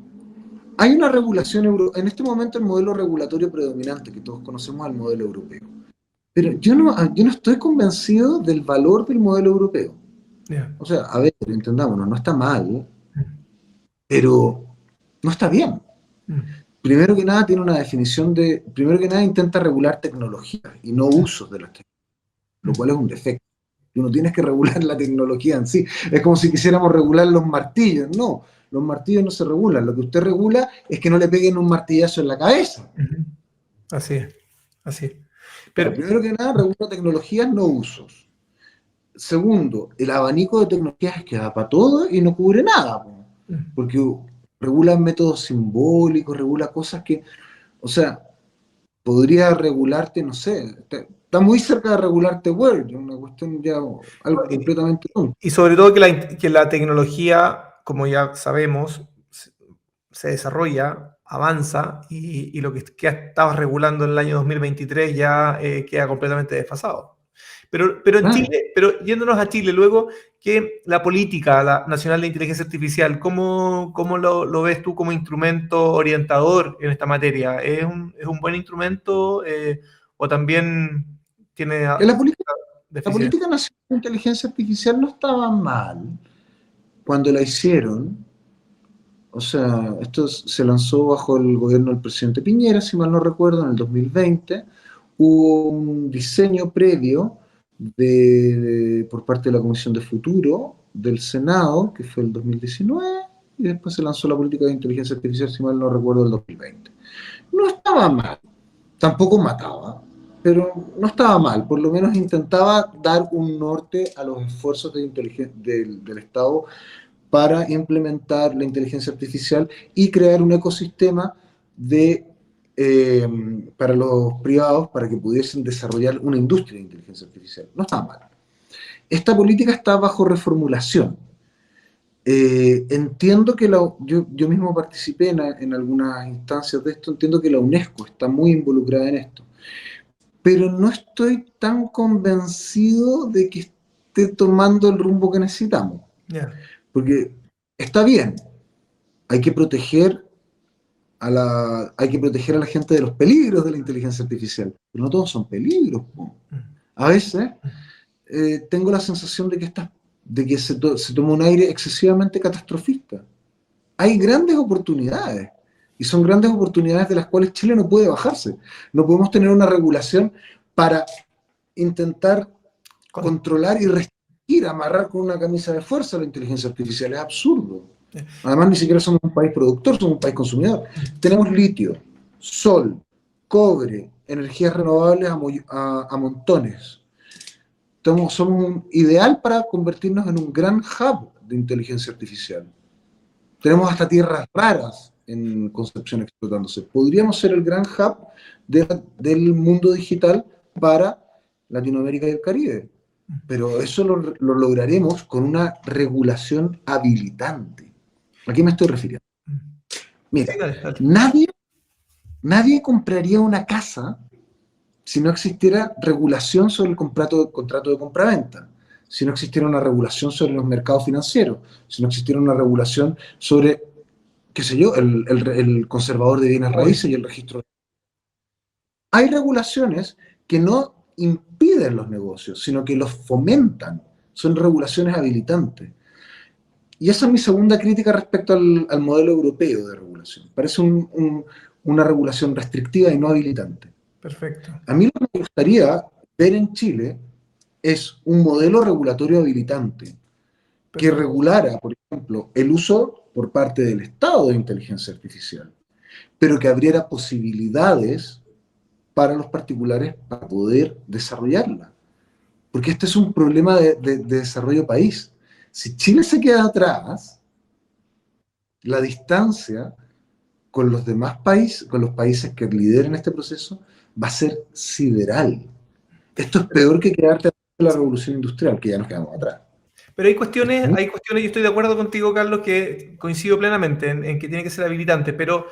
Speaker 2: Hay una regulación en este momento el modelo regulatorio predominante que todos conocemos es el modelo europeo. Pero yo no estoy convencido del valor del modelo europeo.
Speaker 1: Yeah.
Speaker 2: O sea, a ver, entendámonos, no está mal, pero no está bien. Primero que nada tiene una definición primero que nada intenta regular tecnología y no usos de las tecnologías, lo cual es un defecto. Tú no tienes que regular la tecnología en sí. Es como si quisiéramos regular los martillos. No, los martillos no se regulan. Lo que usted regula es que no le peguen un martillazo en la cabeza.
Speaker 1: Así es, así es.
Speaker 2: Pero primero que nada, regula tecnologías, no usos. Segundo, el abanico de tecnologías es que da para todo y no cubre nada. Porque regula métodos simbólicos, regula cosas que, o sea, podría regularte, no sé, está muy cerca de regular the world, una cuestión ya algo completamente nuevo.
Speaker 1: Y sobre todo que la tecnología, como ya sabemos, se desarrolla, avanza, y lo que estaba regulando en el año 2023 ya queda completamente desfasado. Pero en
Speaker 2: Claro.
Speaker 1: Chile, pero yéndonos a Chile, luego, que la política nacional de inteligencia artificial, ¿cómo lo ves tú como instrumento orientador en esta materia? Es un buen instrumento o también tiene
Speaker 2: Que la
Speaker 1: deficiencias?
Speaker 2: política nacional de inteligencia artificial no estaba mal cuando la hicieron. O sea, esto se lanzó bajo el gobierno del presidente Piñera, si mal no recuerdo, en el 2020. Hubo un diseño previo por parte de la Comisión de Futuro del Senado, que fue el 2019, y después se lanzó la política de inteligencia artificial, si mal no recuerdo, el 2020. No estaba mal, tampoco mataba, pero no estaba mal, por lo menos intentaba dar un norte a los esfuerzos del Estado para implementar la inteligencia artificial y crear un ecosistema de, eh, para los privados para que pudiesen desarrollar una industria de inteligencia artificial. No está mal. Esta política está bajo reformulación. Entiendo que yo mismo participé en algunas instancias de esto, entiendo que la UNESCO está muy involucrada en esto, pero no estoy tan convencido de que esté tomando el rumbo que necesitamos,
Speaker 1: Ya.
Speaker 2: porque está bien, hay que proteger hay que proteger a la gente de los peligros de la inteligencia artificial, pero no todos son peligros, po. A veces tengo la sensación de que, se toma un aire excesivamente catastrofista. Hay grandes oportunidades, y son grandes oportunidades de las cuales Chile no puede bajarse. No podemos tener una regulación para intentar
Speaker 1: Con-
Speaker 2: controlar y restringir, amarrar con una camisa de fuerza la inteligencia artificial. Es absurdo. Además, ni siquiera somos un país productor, somos un país consumidor. Tenemos litio, sol, cobre, energías renovables a montones. Somos un ideal para convertirnos en un gran hub de inteligencia artificial. Tenemos hasta tierras raras en Concepción explotándose. Podríamos ser el gran hub del mundo digital para Latinoamérica y el Caribe. Pero eso lo lograremos con una regulación habilitante. ¿A qué me estoy refiriendo?
Speaker 1: Sí,
Speaker 2: Mira,
Speaker 1: dale, dale.
Speaker 2: nadie compraría una casa si no existiera regulación sobre el contrato de compraventa, si no existiera una regulación sobre los mercados financieros, si no existiera una regulación sobre, qué sé yo, el conservador de bienes
Speaker 1: Uy,
Speaker 2: raíces y el registro. Hay regulaciones que no impiden los negocios, sino que los fomentan. Son regulaciones habilitantes. Y esa es mi segunda crítica respecto al modelo europeo de regulación. Parece una regulación restrictiva y no habilitante.
Speaker 1: perfecto.
Speaker 2: A mí lo que me gustaría ver en Chile es un modelo regulatorio habilitante que
Speaker 1: Perfecto.
Speaker 2: regulara, por ejemplo, el uso por parte del Estado de inteligencia artificial, pero que abriera posibilidades para los particulares para poder desarrollarla. Porque este es un problema de desarrollo país. Si Chile se queda atrás, la distancia con los demás países, con los países que lideren este proceso, va a ser sideral. Esto es peor que quedarte atrás de la revolución industrial, que ya nos quedamos atrás.
Speaker 1: Pero hay cuestiones, yo estoy de acuerdo contigo, Carlos, que coincido plenamente en que tiene que ser habilitante, pero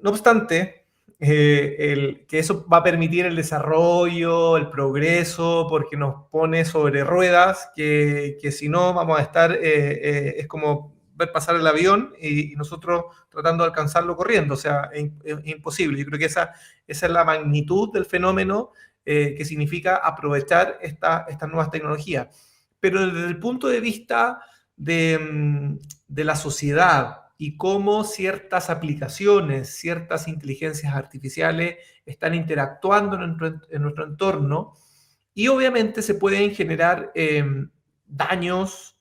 Speaker 1: no obstante, que eso va a permitir el desarrollo, el progreso, porque nos pone sobre ruedas, que si no vamos a estar, es como ver pasar el avión y nosotros tratando de alcanzarlo corriendo, o sea, es imposible. Yo creo que esa es la magnitud del fenómeno que significa aprovechar estas nuevas tecnologías. Pero desde el punto de vista de la sociedad y cómo ciertas aplicaciones, ciertas inteligencias artificiales están interactuando en nuestro entorno, y obviamente se pueden generar daños,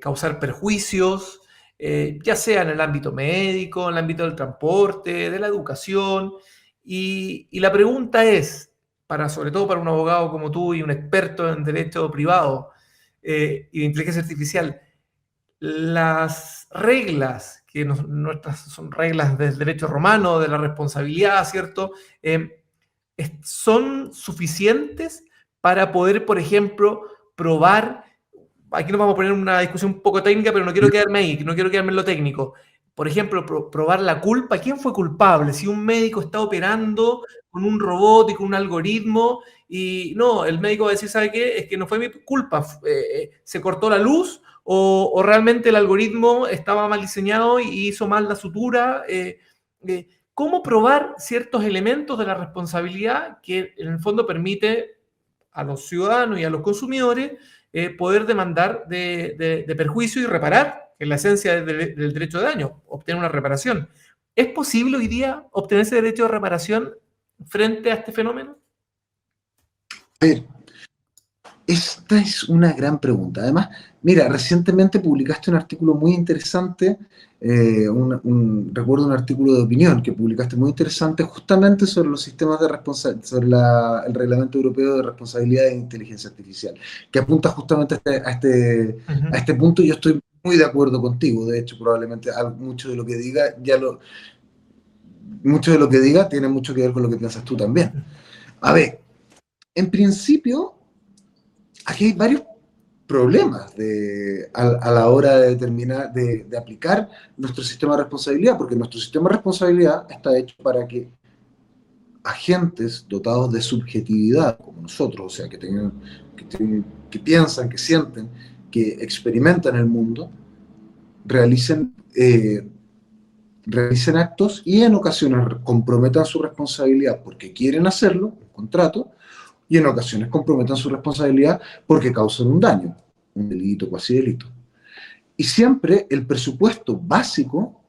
Speaker 1: causar perjuicios, ya sea en el ámbito médico, en el ámbito del transporte, de la educación. Y la pregunta es, sobre todo para un abogado como tú y un experto en derecho privado y de inteligencia artificial, las reglas, nuestras son reglas del derecho romano, de la responsabilidad, ¿cierto? son suficientes para poder, por ejemplo, probar. Aquí nos vamos a poner una discusión un poco técnica, pero no quiero quedarme ahí, no quiero quedarme en lo técnico. Por ejemplo, probar la culpa. ¿Quién fue culpable? Si un médico está operando con un robot y con un algoritmo, y no, el médico va a decir, ¿sabe qué? Es que no fue mi culpa, se cortó la luz, o realmente el algoritmo estaba mal diseñado y hizo mal la sutura. ¿Cómo probar ciertos elementos de la responsabilidad que en el fondo permite a los ciudadanos y a los consumidores poder demandar de perjuicio y reparar, que es la esencia del derecho de daño, obtener una reparación? ¿Es posible hoy día obtener ese derecho de reparación frente a este fenómeno?
Speaker 2: A ver, esta es una gran pregunta. Además, mira, recientemente publicaste un artículo muy interesante, recuerdo un artículo de opinión que publicaste muy interesante justamente sobre los sistemas de responsabilidad, sobre el Reglamento Europeo de Responsabilidad de Inteligencia Artificial, que apunta justamente a este punto, y yo estoy muy de acuerdo contigo. De hecho, probablemente mucho de lo que diga, mucho de lo que diga tiene mucho que ver con lo que piensas tú también. A ver, en principio, aquí hay varios problemas a la hora de determinar, de aplicar nuestro sistema de responsabilidad, porque nuestro sistema de responsabilidad está hecho para que agentes dotados de subjetividad, como nosotros, o sea, que piensan, que sienten, que experimentan el mundo, realicen, realicen actos y en ocasiones comprometan su responsabilidad porque quieren hacerlo, un contrato, y en ocasiones comprometan su responsabilidad porque causan un daño, un delito, cuasi delito. Y siempre el presupuesto básico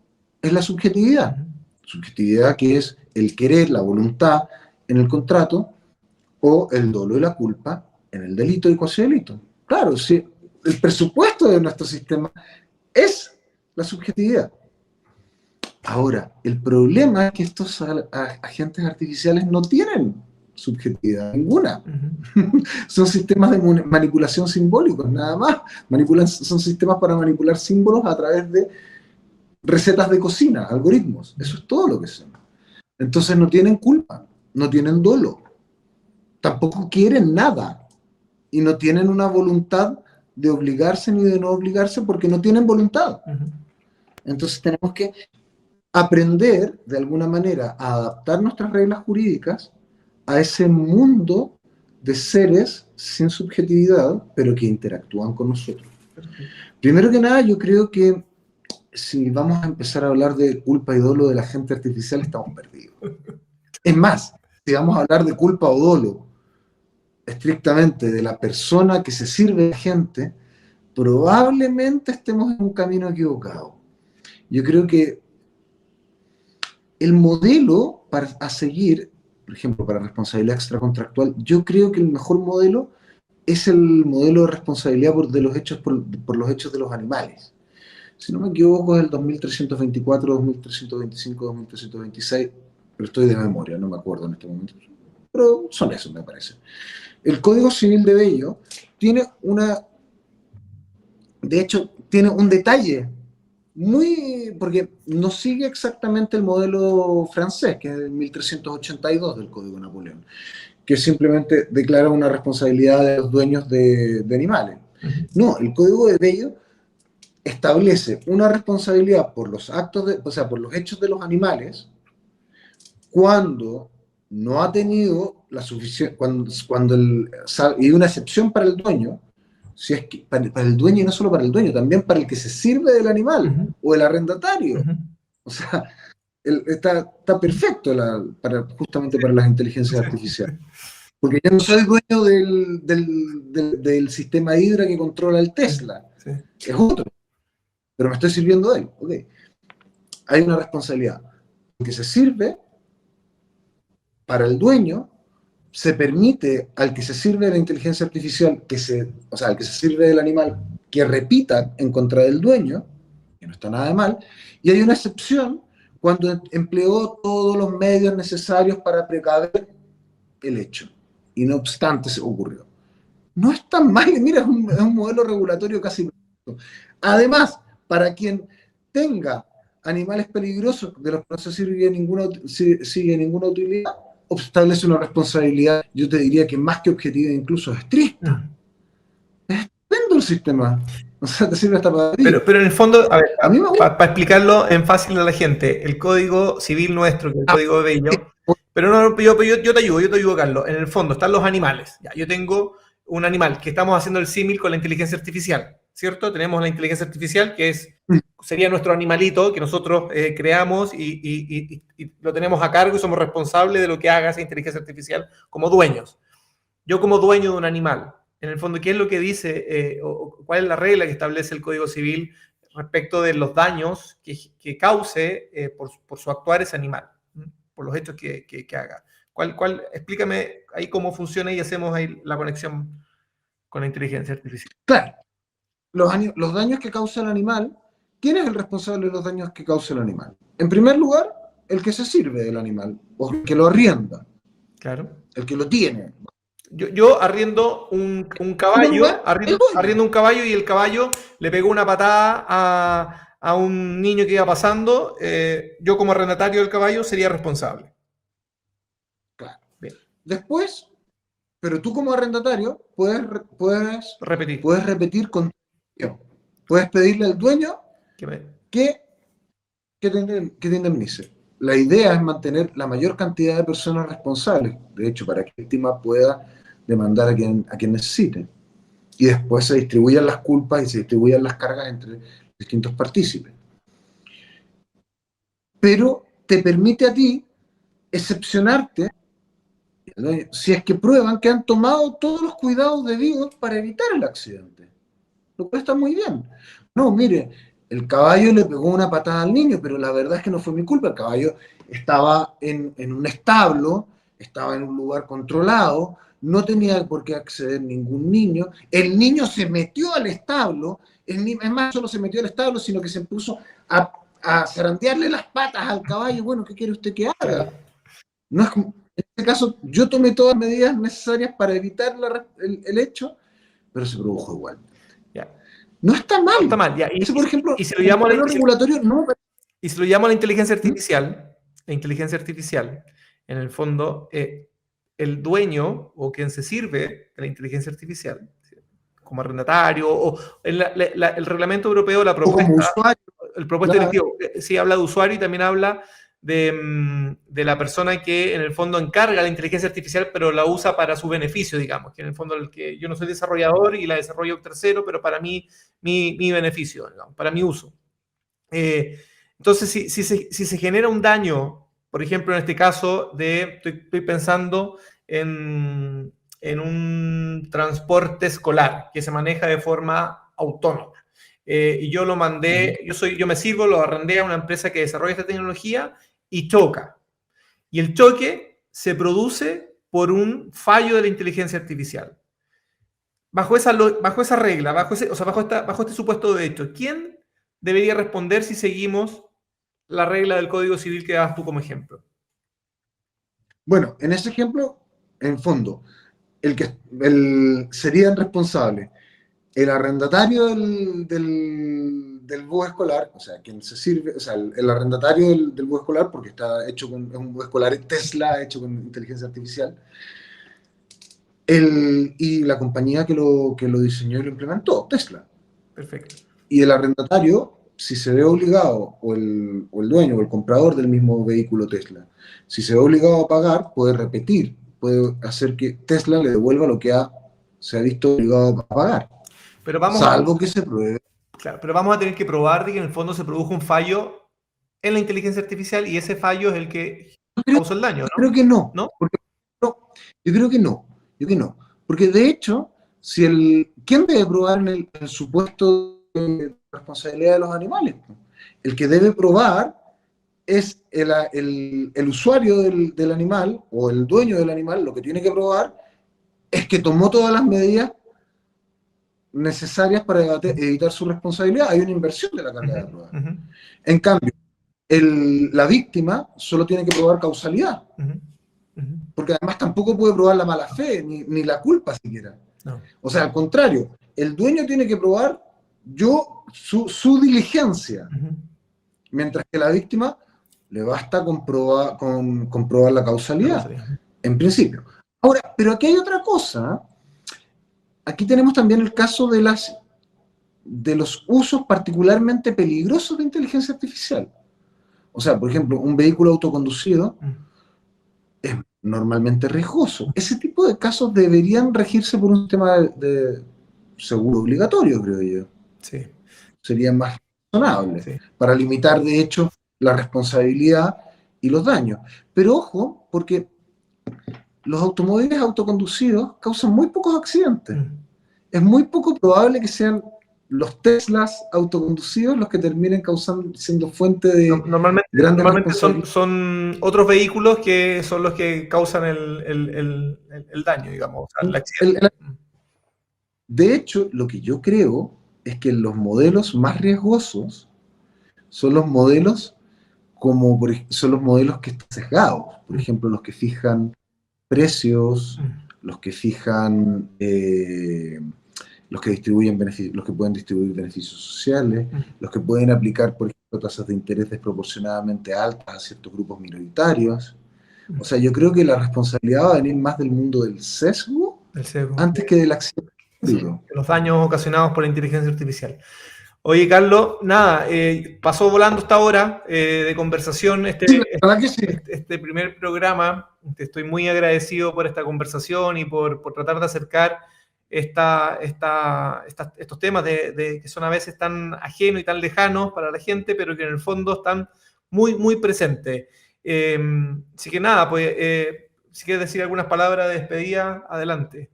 Speaker 2: es la subjetividad. Subjetividad que es el querer, la voluntad en el contrato, o el dolo y la culpa en el delito y cuasi delito. Claro, sí, el presupuesto de nuestro sistema es la subjetividad. Ahora, el problema es que estos agentes artificiales no tienen subjetividad ninguna. Son sistemas de manipulación simbólicos, nada más. Son sistemas para manipular símbolos a través de recetas de cocina, algoritmos. Eso es todo lo que son. Entonces no tienen culpa, no tienen dolo, tampoco quieren nada y no tienen una voluntad de obligarse ni de no obligarse porque no tienen voluntad. Entonces tenemos que aprender de alguna manera a adaptar nuestras reglas jurídicas a ese mundo de seres sin subjetividad, pero que interactúan con nosotros. Primero que nada, yo creo que si vamos a empezar a hablar de culpa y dolo de la gente artificial, estamos perdidos. Es más, si vamos a hablar de culpa o dolo estrictamente de la persona que se sirve de la gente, probablemente estemos en un camino equivocado. Yo creo que el modelo a seguir, por ejemplo, para responsabilidad extracontractual, yo creo que el mejor modelo es el modelo de responsabilidad por los hechos de los animales. Si no me equivoco, es el 2324, 2325, 2326, pero estoy de memoria, no me acuerdo en este momento. Pero son esos, me parece. El Código Civil de Bello tiene de hecho, tiene un detalle porque no sigue exactamente el modelo francés, que es el 1382 del Código Napoleón, que simplemente declara una responsabilidad de los dueños de animales. No, el Código de Bello establece una responsabilidad por los por los hechos de los animales cuando no ha tenido la suficiente, y una excepción para el dueño, si es que para el dueño, y no solo para el dueño, también para el que se sirve del animal o el arrendatario. O sea, está perfecto justamente para las inteligencias artificiales. Porque yo no soy dueño del sistema Hydra que controla el Tesla, es otro, pero me estoy sirviendo de él. Okay. Hay una responsabilidad. El que se sirve, para el dueño, se permite al que se sirve de la inteligencia artificial, al que se sirve del animal, que repita en contra del dueño, que no está nada de mal, y hay una excepción cuando empleó todos los medios necesarios para precaver el hecho, y no obstante se ocurrió. No es tan mal, mira, es un modelo regulatorio casi perfecto. Además, para quien tenga animales peligrosos de los que no se sigue ninguna utilidad, establece una responsabilidad, yo te diría que más que objetiva, incluso estricta.
Speaker 1: Mm.
Speaker 2: Es estupendo el sistema. O sea, te sirve hasta para vivir.
Speaker 1: Pero en el fondo, a ver,
Speaker 2: A mí me gusta.
Speaker 1: para explicarlo en fácil a la gente, el código civil nuestro, que es el código de Bello, pero no, yo te ayudo, Carlos. En el fondo están los animales. Ya, yo tengo un animal que estamos haciendo el símil con la inteligencia artificial, ¿cierto? Tenemos la inteligencia artificial que sería nuestro animalito que nosotros creamos y lo tenemos a cargo y somos responsables de lo que haga esa inteligencia artificial como dueños. Yo como dueño de un animal, en el fondo, ¿qué es lo que dice o cuál es la regla que establece el Código Civil respecto de los daños que cause por su actuar ese animal, por los hechos que haga? Explícame ahí cómo funciona y hacemos ahí la conexión con la inteligencia artificial.
Speaker 2: Claro, los daños que causa el animal, ¿quién es el responsable de los daños que causa el animal? En primer lugar, el que se sirve del animal, o el que lo arrienda,
Speaker 1: Claro.
Speaker 2: el que lo tiene.
Speaker 1: Yo arriendo un caballo, arriendo un caballo y el caballo le pegó una patada a un niño que iba pasando. Yo como arrendatario del caballo sería responsable.
Speaker 2: Claro. Bien. Después, pero tú como arrendatario puedes repetir con puedes pedirle al dueño que te indemnice. La idea es mantener la mayor cantidad de personas responsables, de hecho, para que la víctima pueda demandar a quien necesite. Y después se distribuyan las culpas y se distribuyan las cargas entre distintos partícipes. Pero te permite a ti excepcionarte si es que prueban que han tomado todos los cuidados debidos para evitar el accidente. Lo cual está muy bien. No, mire, el caballo le pegó una patada al niño, pero la verdad es que no fue mi culpa. El caballo estaba en un establo, estaba en un lugar controlado, no tenía por qué acceder ningún niño. El niño se metió al establo, es más, solo se metió al establo, sino que se puso a zarandearle las patas al caballo. Bueno, ¿qué quiere usted que haga? No es, en este caso, yo tomé todas las medidas necesarias para evitar el hecho, pero se produjo igual.
Speaker 1: Ya.
Speaker 2: No está mal.
Speaker 1: No está mal, ya.
Speaker 2: Eso, por ejemplo,
Speaker 1: y si lo llamo
Speaker 2: regulatorio, no.
Speaker 1: Y si lo llamo la inteligencia artificial, en el fondo, el dueño o quien se sirve de la inteligencia artificial, como arrendatario, o el reglamento europeo, la propuesta,
Speaker 2: como usuario,
Speaker 1: el propuesto directivo, sí habla de usuario y también habla de la persona que en el fondo encarga la inteligencia artificial, pero la usa para su beneficio, digamos, que en el fondo yo no soy desarrollador y la desarrollo un tercero, pero para mí, mi beneficio, digamos, para mi uso. Entonces, si se genera un daño, por ejemplo, en este caso, estoy pensando en un transporte escolar que se maneja de forma autónoma. Y yo lo mandé, yo me sirvo, lo arrendé a una empresa que desarrolla esta tecnología y choca. Y el choque se produce por un fallo de la inteligencia artificial. Bajo esa regla, bajo este supuesto de hecho, ¿quién debería responder si seguimos la regla del Código Civil que das tú como ejemplo?
Speaker 2: Bueno, en ese ejemplo, en fondo, serían responsables el arrendatario del bus escolar, o sea, quien se sirve, o sea, el arrendatario del bus escolar, porque está hecho es un bus escolar Tesla, hecho con inteligencia artificial, y la compañía que lo diseñó y lo implementó, Tesla.
Speaker 1: Perfecto.
Speaker 2: Y el arrendatario, si se ve obligado, o el dueño o el comprador del mismo vehículo Tesla, si se ve obligado a pagar, puede repetir, puede hacer que Tesla le devuelva lo que se ha visto obligado a pagar. Pero salvo que se pruebe.
Speaker 1: Claro, pero vamos a tener que probar de que en el fondo se produjo un fallo en la inteligencia artificial y ese fallo es el que causó el daño, ¿no?
Speaker 2: Yo creo que no.
Speaker 1: ¿No?
Speaker 2: Yo creo que no. Porque de hecho, ¿quién debe probar en el supuesto de responsabilidad de los animales? El que debe probar es el usuario del animal o el dueño del animal. Lo que tiene que probar es que tomó todas las medidas necesarias para evitar su responsabilidad. Hay una inversión de la carga de prueba. En cambio, la víctima solo tiene que probar causalidad. Porque además tampoco puede probar la mala fe, ni la culpa siquiera. No. O sea, al contrario, el dueño tiene que probar su diligencia, mientras que la víctima Le basta comprobar la
Speaker 1: La
Speaker 2: causalidad,
Speaker 1: causalidad.
Speaker 2: en principio. Ahora, pero aquí hay otra cosa. Aquí tenemos también el caso de los usos particularmente peligrosos de inteligencia artificial. O sea, por ejemplo, un vehículo autoconducido es normalmente riesgoso. Ese tipo de casos deberían regirse por un sistema de seguro obligatorio, creo yo.
Speaker 1: Sí,
Speaker 2: Sería más razonable
Speaker 1: sí.
Speaker 2: para limitar, de hecho, la responsabilidad y los daños. Pero ojo, porque los automóviles autoconducidos causan muy pocos accidentes. Es muy poco probable que sean los Teslas autoconducidos los que terminen siendo fuente de
Speaker 1: Normalmente,
Speaker 2: grandes
Speaker 1: normalmente
Speaker 2: responsabilidades.
Speaker 1: son otros vehículos que son los que causan el daño, digamos, o sea, el accidente.
Speaker 2: El, el, de hecho, lo que yo creo es que los modelos más riesgosos son los modelos son los modelos que están sesgados. Por ejemplo, los que fijan precios, los que fijan, los que distribuyen beneficios, los que pueden distribuir beneficios sociales, los que pueden aplicar, por ejemplo, tasas de interés desproporcionadamente altas a ciertos grupos minoritarios. O sea, yo creo que la responsabilidad va a venir más del mundo del sesgo
Speaker 1: El sesgo.
Speaker 2: antes que del accidente.
Speaker 1: Sí, los daños ocasionados por la inteligencia artificial. Oye, Carlos, nada, pasó volando esta hora de conversación,
Speaker 2: Sí, la verdad que sí.
Speaker 1: este primer programa. Te estoy muy agradecido por esta conversación y por tratar de acercar estos temas que son a veces tan ajenos y tan lejanos para la gente, pero que en el fondo están muy, muy presentes. Así que nada, pues, si quieres decir algunas palabras de despedida, adelante.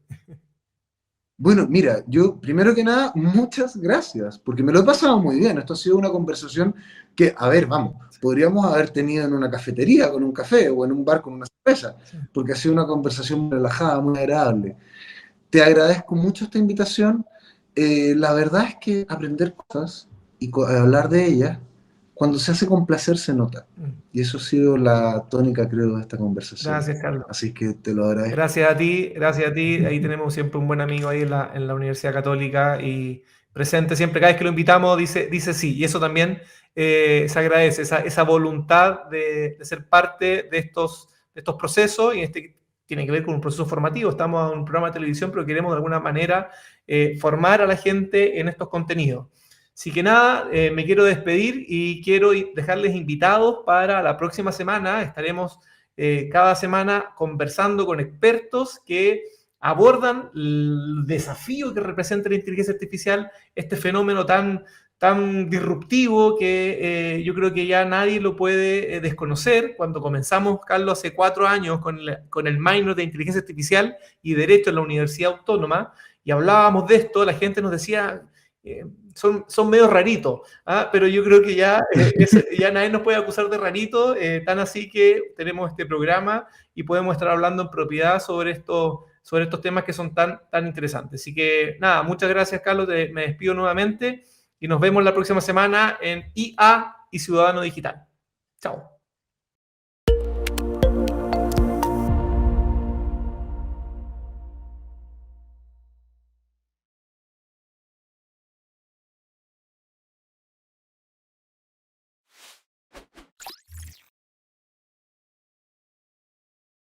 Speaker 2: Bueno, mira, yo primero que nada, muchas gracias, porque me lo he pasado muy bien. Esto ha sido una conversación que, a ver, vamos, podríamos haber tenido en una cafetería con un café o en un bar con una cerveza, porque ha sido una conversación muy relajada, muy agradable. Te agradezco mucho esta invitación. La verdad es que aprender cosas y hablar de ellas, cuando se hace con placer se nota. Y eso ha sido la tónica, creo, de esta conversación.
Speaker 1: Gracias, Carlos.
Speaker 2: Así que te lo agradezco.
Speaker 1: Gracias a ti, gracias a ti. Ahí tenemos siempre un buen amigo ahí en la Universidad Católica y presente siempre, cada vez que lo invitamos dice sí. Y eso también se agradece, esa voluntad de ser parte de estos procesos. Y tiene que ver con un proceso formativo. Estamos en un programa de televisión, pero queremos de alguna manera formar a la gente en estos contenidos. Así que nada, me quiero despedir y quiero dejarles invitados para la próxima semana. Estaremos cada semana conversando con expertos que abordan el desafío que representa la inteligencia artificial, este fenómeno tan disruptivo que yo creo que ya nadie lo puede desconocer. Cuando comenzamos, Carlos, hace 4 años con el minor de inteligencia artificial y derecho en la Universidad Autónoma, y hablábamos de esto, la gente nos decía, son medio raritos, pero yo creo que ya nadie nos puede acusar de rarito, tan así que tenemos este programa y podemos estar hablando en propiedad sobre estos temas que son tan interesantes. Así que nada, muchas gracias, Carlos, me despido nuevamente y nos vemos la próxima semana en IA y Ciudadano Digital. Chao.